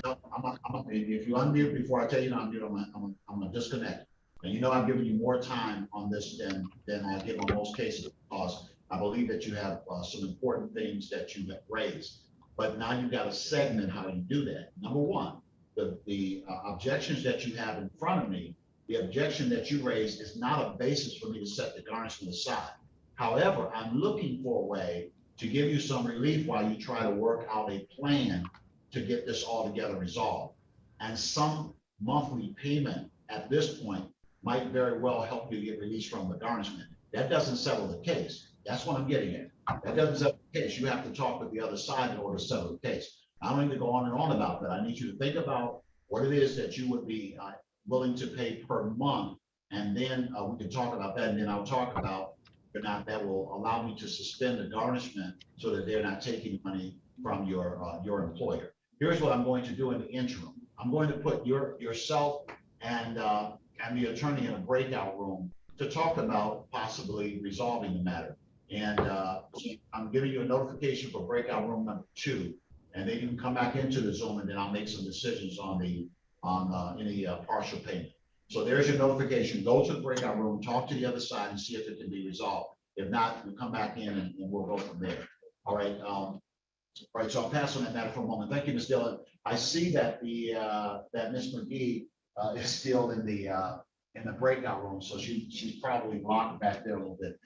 If you unmute before I tell you to unmute, I'm gonna disconnect. And you know I'm giving you more time on this than I give on most cases because I believe that you have some important things that you have raised. But now you've got to segment how you do that. Number one, the objections that you have in front of me, the objection that you raised is not a basis for me to set the garnishment aside. However, I'm looking for a way to give you some relief while you try to work out a plan to get this all together resolved. And some monthly payment at this point might very well help you get released from the garnishment. That doesn't settle the case. That's what I'm getting at. That doesn't settle the case. You have to talk with the other side in order to settle the case. I don't need to go on and on about that. I need you to think about what it is that you would be willing to pay per month. And then we can talk about that. And then I'll talk about whether or not that will allow me to suspend the garnishment so that they're not taking money from your employer. Here's what I'm going to do in the interim. I'm going to put yourself and the attorney in a breakout room to talk about possibly resolving the matter. And I'm giving you a notification for breakout room number 2, and then you can come back into the Zoom, and then I'll make some decisions on any partial payment. So there's your notification. Go to the breakout room, talk to the other side, and see if it can be resolved. If not, we'll come back in and we'll go from there. All right. All right. So I'll pass on that matter for a moment. Thank you, Ms. Dillon. I see that that Ms. McGee is still in the breakout room, so she's probably locked back there a little bit.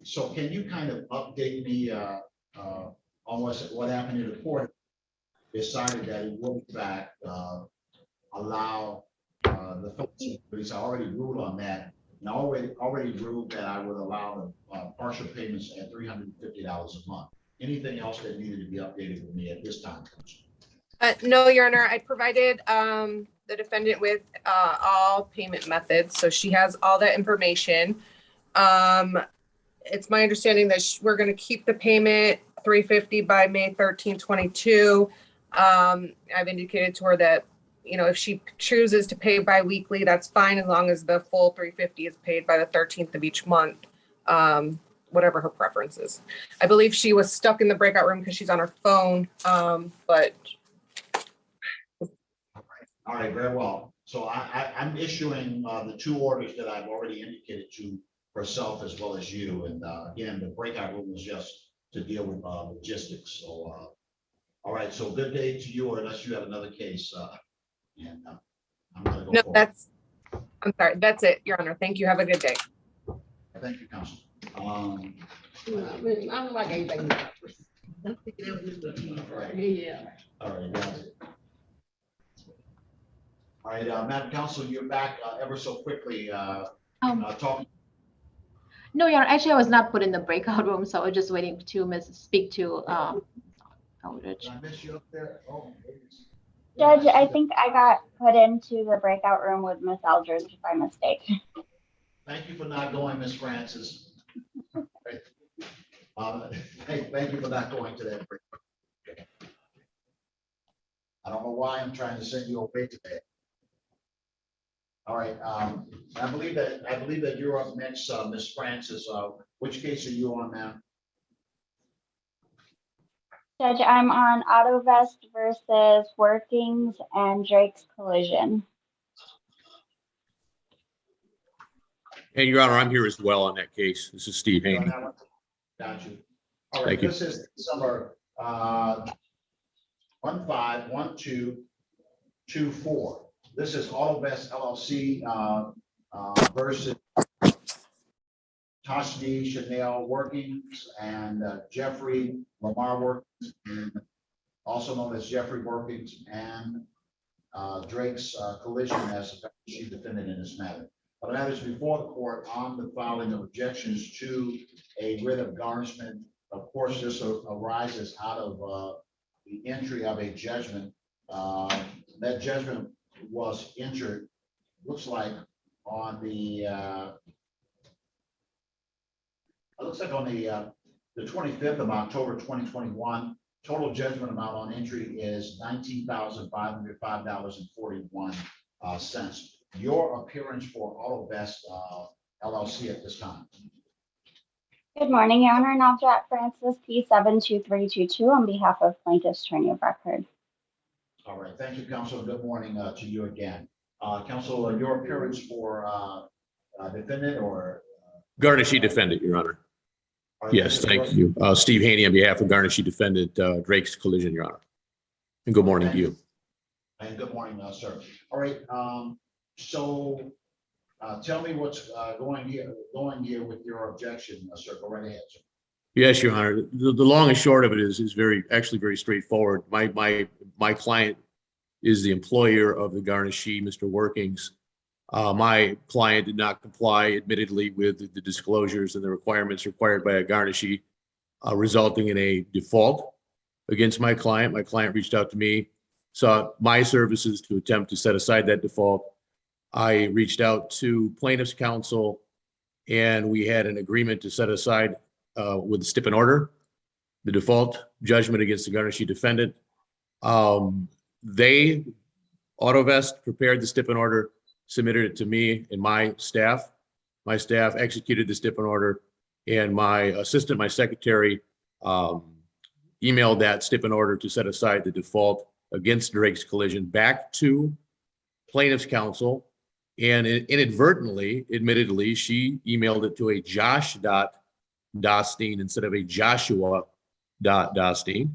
So can you kind of update me on what happened in the court? decided that it would in fact allow the folks, at least I already ruled on that. And I already ruled that I would allow the partial payments at $350 a month. Anything else that needed to be updated with me at this time? No, Your Honor, I provided the defendant with all payment methods, so she has all that information. It's my understanding that we're going to keep the payment $350 by May 13, 22. I've indicated to her that, you know, if she chooses to pay bi-weekly, that's fine, as long as the full $350 is paid by the 13th of each month, whatever her preference is. I believe she was stuck in the breakout room because she's on her phone, but. All right, very well. So I'm issuing the two orders that I've already indicated to herself as well as you. And again, the breakout room was just to deal with logistics. So, all right, so good day to you, or unless you have another case. And I'm gonna go No, forward. I'm sorry, that's it, Your Honor. Thank you. Have a good day. Thank you, Counsel. I don't like anything. Yeah. All right, got it. All right, Madam Counsel, you're back ever so quickly. Talking. No, Your Honor, actually, I was not put in the breakout room, so I was just waiting to speak to Eldridge. Did I miss you up there? Oh, Judge, I think I got put into the breakout room with Miss Eldridge by mistake. Thank you for not going, Miss Francis. Hey, thank you for not going to that. I don't know why I'm trying to send you away today. All right, I believe that you're up next, Miss Francis. Which case are you on now? Judge, I'm on AutoVest versus Workings and Drake's Collision. And Your Honor, I'm here as well on that case. This is Steve Haney. Got you. All right, Thank you. this is number 151224. This is AutoVest LLC versus Tashni Chanel Workings and Jeffrey Lamar Workings, and also known as Jeffrey Workings, and Drake's Collision as a chief defendant in this matter. But that is before the court on the filing of objections to a writ of garnishment. Of course, this arises out of the entry of a judgment. That judgment was entered, looks like on the the 25th of October 2021. Total judgment amount on entry is $19,505.41. Your appearance for AutoVest LLC at this time. Good morning, Your Honor. Navjot Francis, P72322 on behalf of Plaintiff's Attorney of Record. All right, thank you, Counsel. Good morning to you again. Counsel, your appearance for defendant or? Garnishee defendant, Your Honor. Yes, thank you. Steve Haney on behalf of Garnishee defendant, Drake's Collision, Your Honor. And good morning to you. And good morning, sir. All right, so tell me what's going here with your objection, sir. Go right ahead, sir. Yes, Your Honor. The long and short of it is actually very straightforward. My client is the employer of the Garnishee, Mr. Workings. My client did not comply, admittedly, with the disclosures and the requirements required by a Garnishee, resulting in a default against my client. My client reached out to me, sought my services to attempt to set aside that default. I reached out to plaintiff's counsel, and we had an agreement to set aside with the stip and order the default judgment against the Garnishee defendant. AutoVest prepared the stip and order, submitted it to me and my staff. My staff executed the stip and order, and my assistant, my secretary, emailed that stip and order to set aside the default against Drake's Collision back to plaintiff's counsel. And inadvertently, admittedly, she emailed it to a Josh.Dostine instead of a Joshua.Dostine.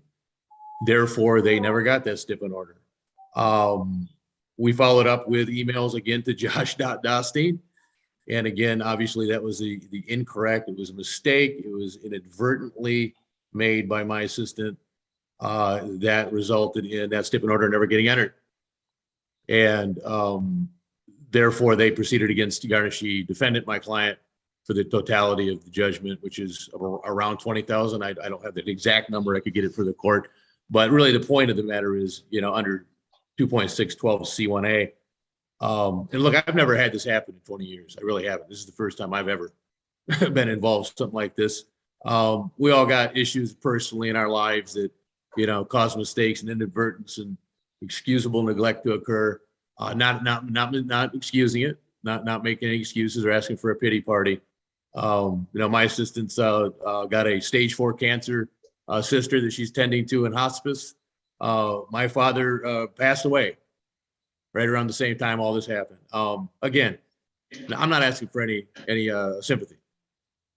Therefore, they never got that stip and order. We followed up with emails again to Josh.Dostine. And again, obviously, that was the incorrect. It was a mistake. It was inadvertently made by my assistant. that resulted in that stipend order never getting entered. And therefore, they proceeded against the garnishee defendant, my client, for the totality of the judgment, which is around 20,000. I don't have the exact number. I could get it for the court. But really, the point of the matter is, under 2.612 C1A. And look, I've never had this happen in 20 years. I really haven't. This is the first time I've ever been involved in something like this. We all got issues personally in our lives that, cause mistakes and inadvertence and excusable neglect to occur. Not excusing it, not making any excuses or asking for a pity party. My assistant's got a stage 4 cancer sister that she's tending to in hospice. My father passed away right around the same time all this happened. Again, I'm not asking for any sympathy,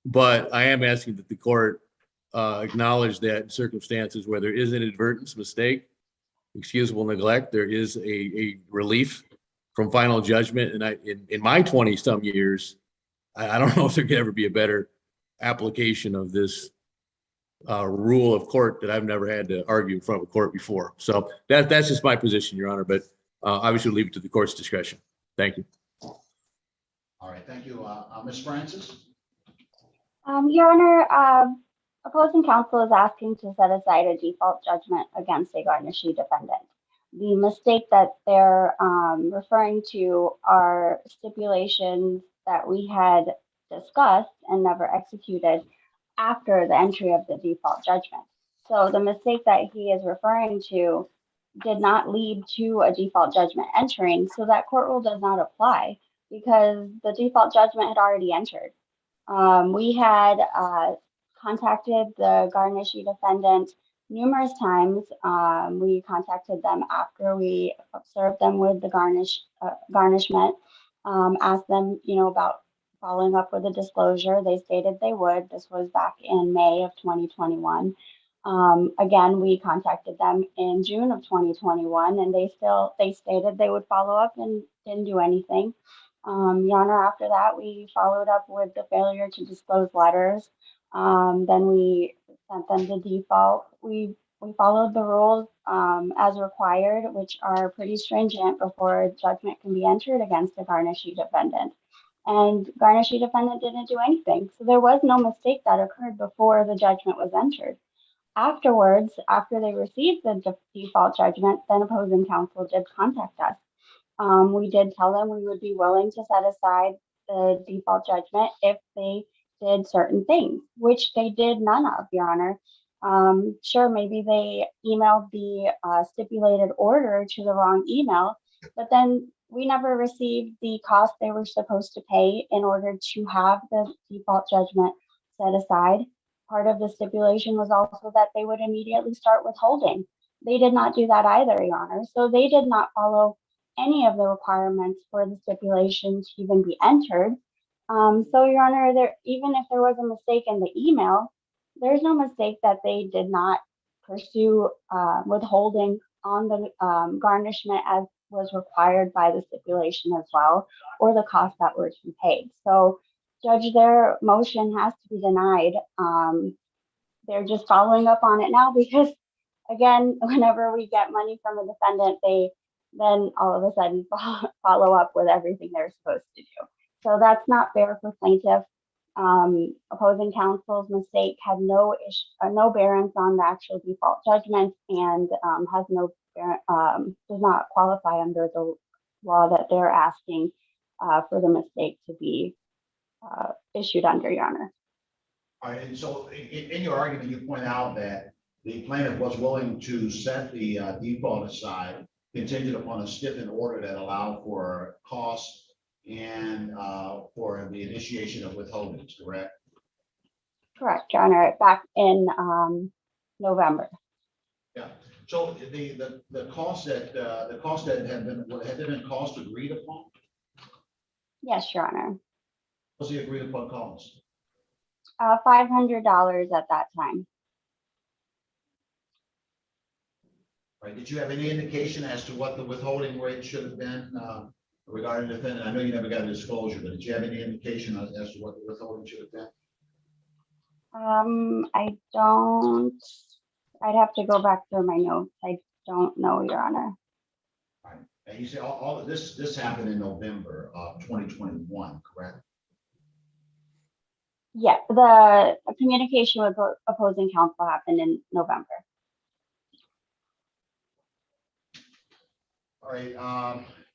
but I am asking that the court acknowledge that in circumstances where there is an inadvertence, mistake, excusable neglect, there is a relief from final judgment. And in my 20 some years, I don't know if there could ever be a better application of this rule of court that I've never had to argue in front of a court before. So that's just my position, Your Honor, but obviously leave it to the court's discretion. Thank you. All right, thank you. Ms. Francis? Your Honor, opposing counsel is asking to set aside a default judgment against a garnishee defendant. The mistake that they're referring to are stipulations that we had discussed and never executed after the entry of the default judgment. So the mistake that he is referring to did not lead to a default judgment entering, so that court rule does not apply because the default judgment had already entered. We had contacted the garnishee defendant numerous times. We contacted them after we served them with the garnishment, asked them, about following up with a disclosure. They stated they would. This was back in May of 2021. Again, we contacted them in June of 2021, and they stated they would follow up and didn't do anything. Your Honor, after that, we followed up with the failure to disclose letters. Then we sent them the default. We followed the rules as required, which are pretty stringent before judgment can be entered against a garnishee defendant. And garnishee defendant didn't do anything. So there was no mistake that occurred before the judgment was entered. Afterwards, after they received the default judgment, then opposing counsel did contact us. We did tell them we would be willing to set aside the default judgment if they did certain things, which they did none of, Your Honor. Sure, maybe they emailed the stipulated order to the wrong email, but then we never received the cost they were supposed to pay in order to have the default judgment set aside. Part of the stipulation was also that they would immediately start withholding. They did not do that either, Your Honor. So they did not follow any of the requirements for the stipulation to even be entered. So, Your Honor, even if there was a mistake in the email, there's no mistake that they did not pursue withholding on the garnishment as was required by the stipulation as well, or the costs that were to be paid. So, Judge, their motion has to be denied. They're just following up on it now because, again, whenever we get money from a defendant, they then all of a sudden follow up with everything they're supposed to do. So that's not fair for plaintiff. Opposing counsel's mistake had no bearings on the actual default judgment and has does not qualify under the law that they're asking for the mistake to be issued under, Your Honor. All right, and so in your argument, you point out that the plaintiff was willing to set the default aside contingent upon a stipend order that allowed for costs and for the initiation of withholdings, correct? Correct, Your Honor, back in November. Yeah. So the cost that had been cost agreed upon? Yes, Your Honor. What's the agreed upon cost? $500 at that time. Right. Did you have any indication as to what the withholding rate should have been regarding the defendant? I know you never got a disclosure, but did you have any indication as to what the withholding should have been? I don't I'd have to go back through my notes. I don't know, Your Honor. And you say all of this happened in November of 2021, correct? Yeah, the communication with opposing counsel happened in November. All right,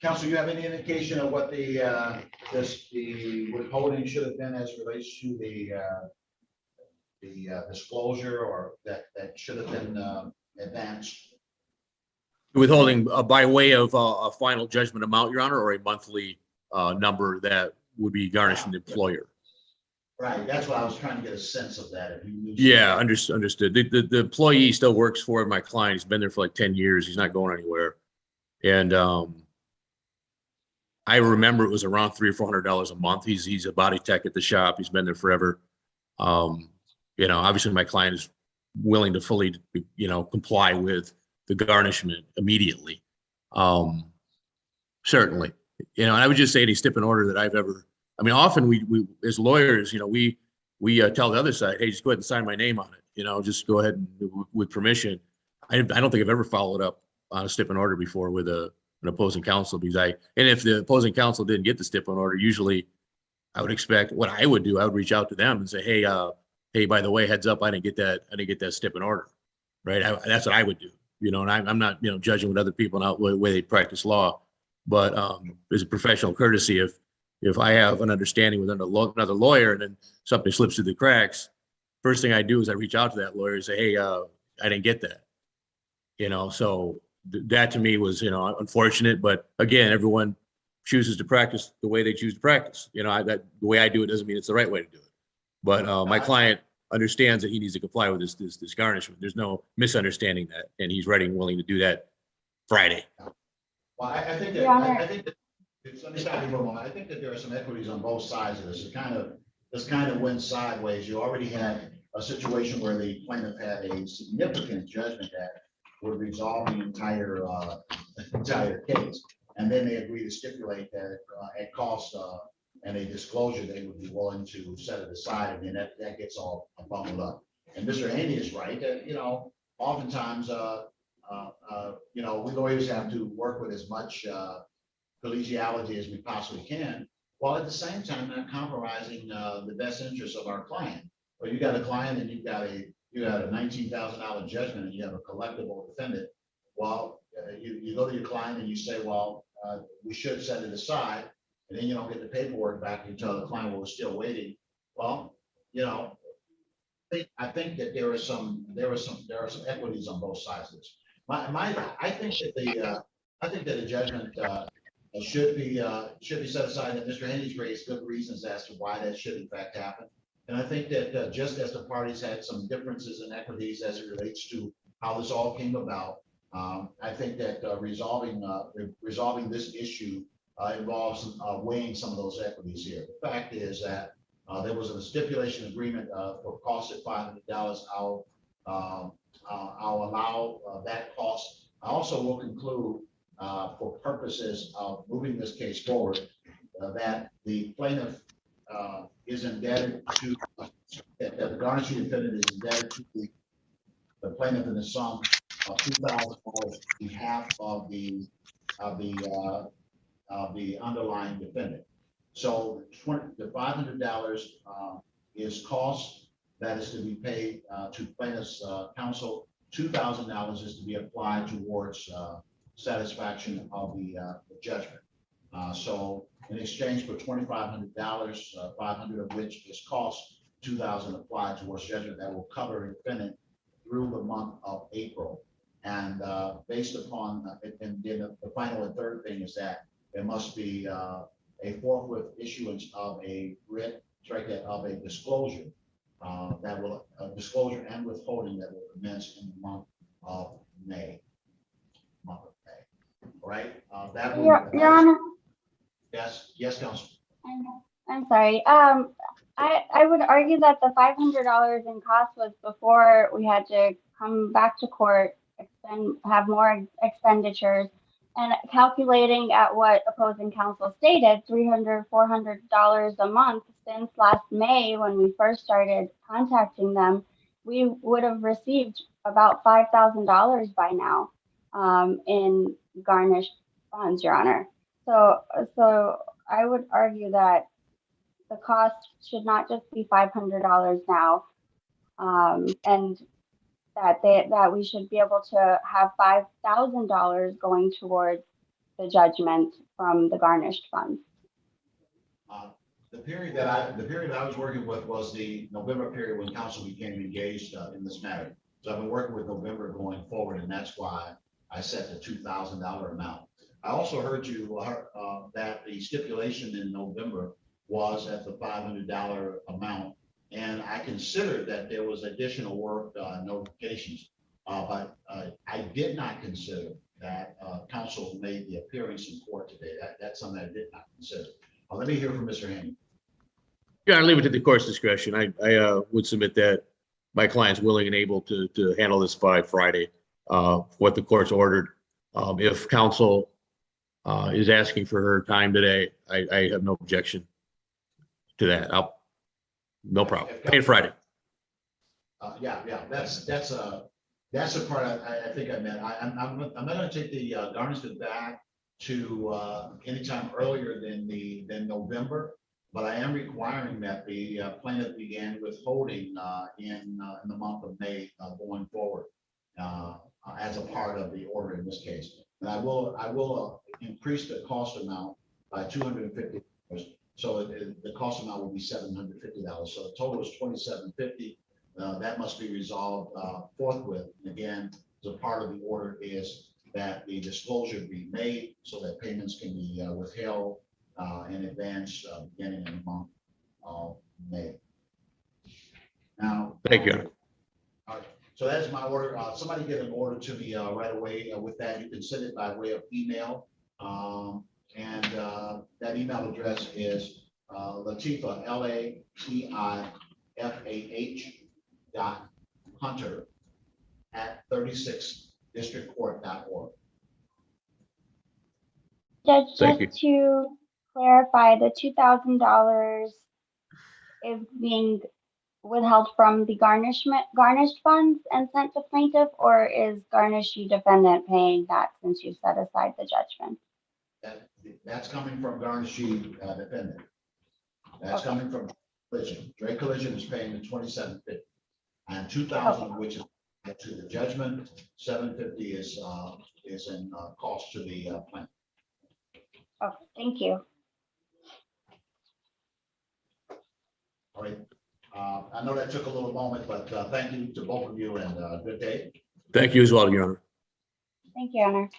counsel, you have any indication of what the the withholding should have been as relates to the disclosure, or that should have been advanced? Withholding by way of a final judgment amount, Your Honor, or a monthly number that would be garnishing the employer? Right, that's what I was trying to get a sense of that. If you knew Yeah, understood. The employee still works for my client. He's been there for like 10 years. He's not going anywhere. And I remember it was around $300 or $400 a month. He's a body tech at the shop. He's been there forever. You know, obviously my client is willing to fully, you know, comply with the garnishment immediately. Certainly, you know, and I would just say any stip and order that I've ever, I mean, often we as lawyers, you know, we tell the other side, hey, just go ahead and sign my name on it. You know, just go ahead and with permission. I don't think I've ever followed up on a stip and order before with an opposing counsel, because and if the opposing counsel didn't get the stip and order, usually I would expect what I would do. I would reach out to them and say, hey, by the way, heads up, I didn't get that stip and order. Right. That's what I would do. You know, and I'm not, you know, judging what other people know the way they practice law, but as a professional courtesy, if I have an understanding with another lawyer and then something slips through the cracks, first thing I do is I reach out to that lawyer and say, hey, I didn't get that. You know, so that to me was, you know, unfortunate. But again, everyone chooses to practice the way they choose to practice. You know, the way I do it doesn't mean it's the right way to do it. But my client understands that he needs to comply with this garnishment. There's no misunderstanding that, and he's ready and willing to do that Friday. Well, I think that I think that let me stop you for a moment. I think that there are some equities on both sides of this. This kind of went sideways. You already had a situation where the plaintiff had a significant judgment that would resolve the entire case, and then they agreed to stipulate that at cost and a disclosure, they would be willing to set it aside, and then that gets all bundled up. And Mr. Haney is right that, you know, oftentimes, you know, we lawyers have to work with as much collegiality as we possibly can, while at the same time not compromising the best interests of our client. But you got a client and you got a $19,000 judgment and you have a collectible defendant. Well, you go to your client and you say, well, we should set it aside, and then you don't get the paperwork back until the client was still waiting. Well, you know, I think that there are some equities on both sides of this. I think that the judgment should be set aside, and Mr. Haney's raised good reasons as to why that should in fact happen. And I think that just as the parties had some differences in equities as it relates to how this all came about, I think that resolving this issue involves weighing some of those equities here. The fact is that there was a stipulation agreement for cost at $500. I'll allow that cost. I also will conclude for purposes of moving this case forward that the plaintiff is indebted to, that the garnishee defendant is indebted to the plaintiff in the sum of $2,000 on behalf of the underlying defendant. So the $500 is cost that is to be paid to plaintiff's counsel. $2,000 is to be applied towards satisfaction of the judgment. So in exchange for $2,500, 500 of which is cost, 2,000 applied towards judgment that will cover the defendant through the month of April. And based upon, and then the final and third thing is that there must be a forthwith issuance of a writ, of a disclosure that will disclosure and withholding that will commence in the month of May. All right. That will, Your Honor. Yes, Counsel. I'm sorry. I would argue that the $500 in cost was before we had to come back to court, have more expenditures, and calculating at what opposing counsel stated, $300, $400 a month since last May when we first started contacting them, we would have received about $5,000 by now in garnished funds, Your Honor. So I would argue that the cost should not just be $500 now, and that we should be able to have $5,000 going towards the judgment from the garnished funds. The period that I was working with was the November period when council became engaged in this matter. So I've been working with November going forward, and that's why I set the $2,000 amount. I also heard you that the stipulation in November was at the $500 amount, and I considered that there was additional work notifications, but I did not consider that council made the appearance in court today. That's something I did not consider. Let me hear from Mr. Haney. Yeah, I leave it to the court's discretion. I would submit that my client's willing and able to handle this by Friday, what the court's ordered. If counsel is asking for her time today, I have no objection to that. No problem. Pay it Friday. Yeah, that's a part I think I meant. I'm not going to take the garnishment back to anytime earlier than November, but I am requiring that the plaintiff began withholding in the month of May going forward as a part of the order in this case. And I will increase the cost amount by $250. So the cost amount will be $750. So the total is $2,750. That must be resolved forthwith. And again, the part of the order is that the disclosure be made so that payments can be withheld in advance beginning in the month of May. Now, thank you. All right, so that's my order. Somebody get an order to me right away with that. You can send it by way of email. And that email address is Latifah, LATIFA.Hunter@36districtcourt.org. Judge, Thank just to clarify, the $2,000 is being withheld from the garnished funds and sent to plaintiff, or is garnishee defendant paying that since you set aside the judgment? That's coming from garnishee defendant. That's Okay. coming from collision. Drake Collision is paying the $2,750, and $2,000 of which is to the judgment. $750 is in cost to the plaintiff. Okay, thank you. All right. I know that took a little moment, but thank you to both of you, and good day. Thank you as well, Your Honor. Thank you, Your Honor.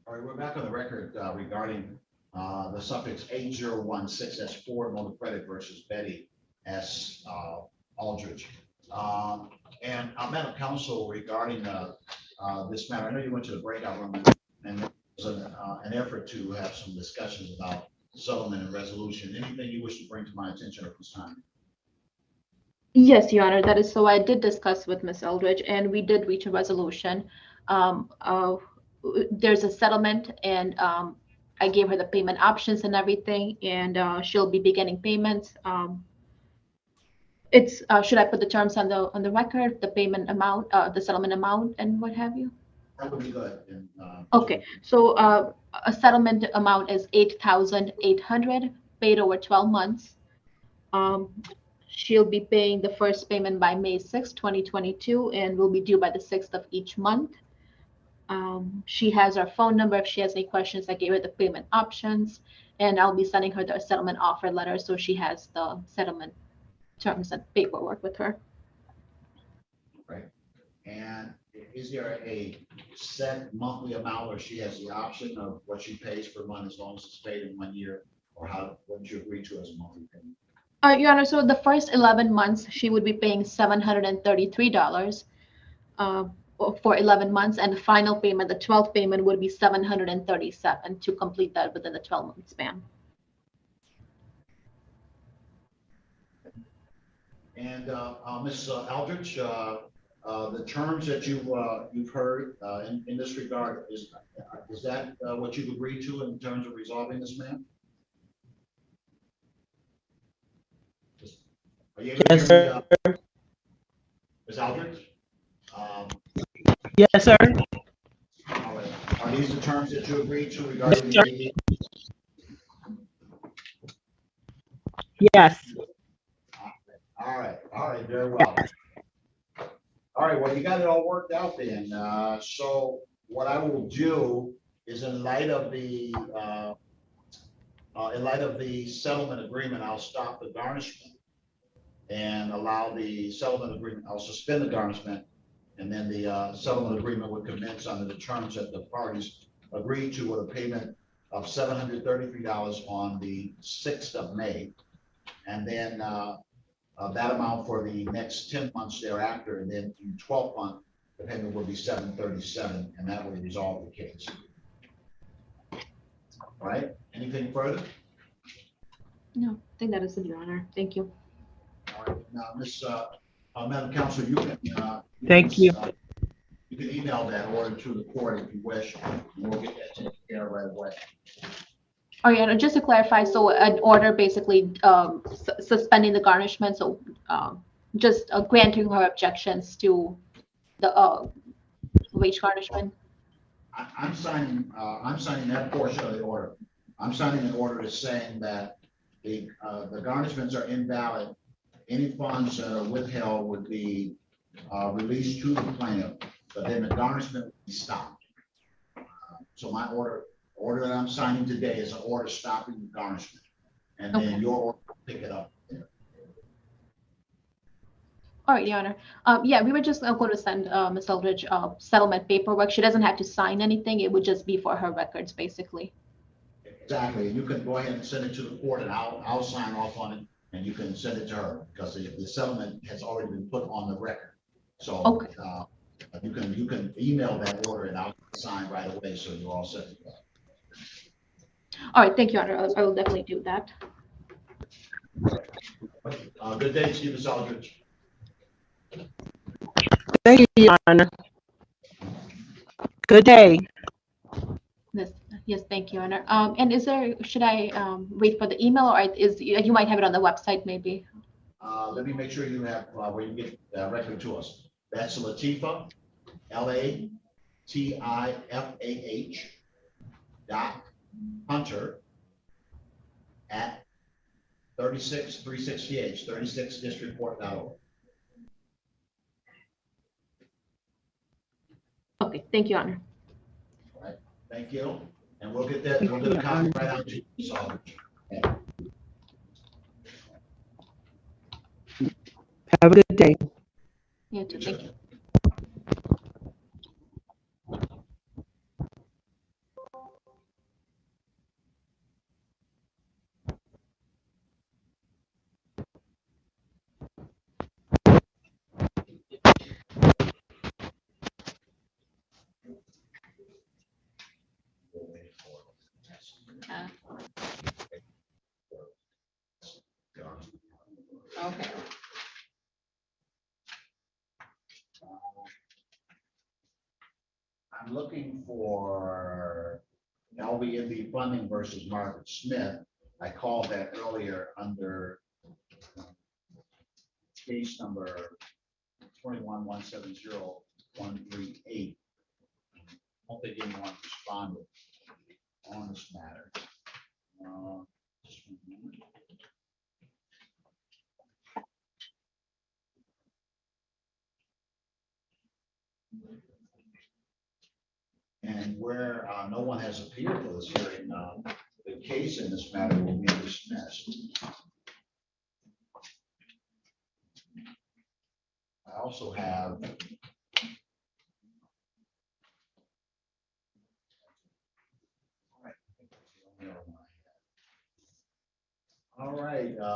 All right, we're back on the record regarding the suffix 8016, that's Ford Motor Credit versus Betty S. Aldridge. And Madam Counsel, regarding this matter, I know you went to the breakout room and there was an effort to have some discussions about settlement and resolution. Anything you wish to bring to my attention at this time? Yes, Your Honor, that is so. I did discuss with Ms. Eldridge and we did reach a resolution. There's a settlement and I gave her the payment options and everything, and she'll be beginning payments. It's should I put the terms on the record, the payment amount, the settlement amount, and what have you? That would be good. And, Okay, so a settlement amount is $8,800 paid over 12 months. She'll be paying the first payment by May 6, 2022, and will be due by the 6th of each month. She has our phone number. If she has any questions, I gave her the payment options, and I'll be sending her the settlement offer letter so she has the settlement terms and paperwork with her. Right? And is there a set monthly amount, or she has the option of what she pays per month as long as it's paid in 1 year? Or how, what did you agree to as a monthly payment? Your Honor, so the first 11 months, she would be paying $733 for 11 months, and the final payment, the 12th payment, would be $737 to complete that within the 12-month span. And Ms. Aldrich, the terms that you've heard in this regard, is that what you've agreed to in terms of resolving this, ma'am? Are you able to hear me, Ms. Aldrich? Yes, sir. All right. Are these the terms that you agreed to regarding the AD? Yes. All right, very well. All right, well, you got it all worked out then. So what I will do is in light of the settlement agreement, I'll stop the garnishment and allow the settlement agreement, I'll suspend the garnishment, and then the settlement agreement would commence under the terms that the parties agreed to, with a payment of $733 on the 6th of May. And then that amount for the next 10 months thereafter, and then in 12th month, the payment will be $737, and that will resolve the case. All right, anything further? No, I think that is it, Your Honor. Thank you. All right, now, Madam Counsel, you can. Thank you. You can email that order to the court if you wish, and we'll get that taken care of right away. Oh, yeah, just to clarify, so an order basically suspending the garnishment, so just granting her objections to the wage garnishment. I'm signing that portion of the order. I'm signing an order that's saying that the garnishments are invalid. Any funds that are withheld would be released to the plaintiff, but then the garnishment would be stopped. So my order that I'm signing today is an order stopping the garnishment, and then your order will pick it up. All right, Your Honor. Yeah, we were just going to send Ms. Eldridge settlement paperwork. She doesn't have to sign anything. It would just be for her records, basically. Exactly. You can go ahead and send it to the court, and I'll sign off on it, and you can send it to her, because the settlement has already been put on the record. So you can email that order, and I'll sign right away, so you're all set to go. All right, thank you, Your Honor. I will definitely do that. Good day to you, Ms. Aldrich. Thank you, Your Honor. Good day. Yes, thank you, Your Honor. And should I wait for the email, or you might have it on the website, maybe? Let me make sure you have where you get directly to us. That's Latifah, LATIFAH @36368 36districtcourt.org. Okay, thank you, Your Honor. All right, thank you. And we'll get that, we'll get a copy right out to you. So, Have a good day. You too, thank you. Okay. I'm looking for LVMB funding versus Margaret Smith. I called that earlier under case number 21170138. I don't think anyone responded on this matter. Just one moment. And where no one has appeared for this hearing, the case in this matter will be dismissed. also have. All right.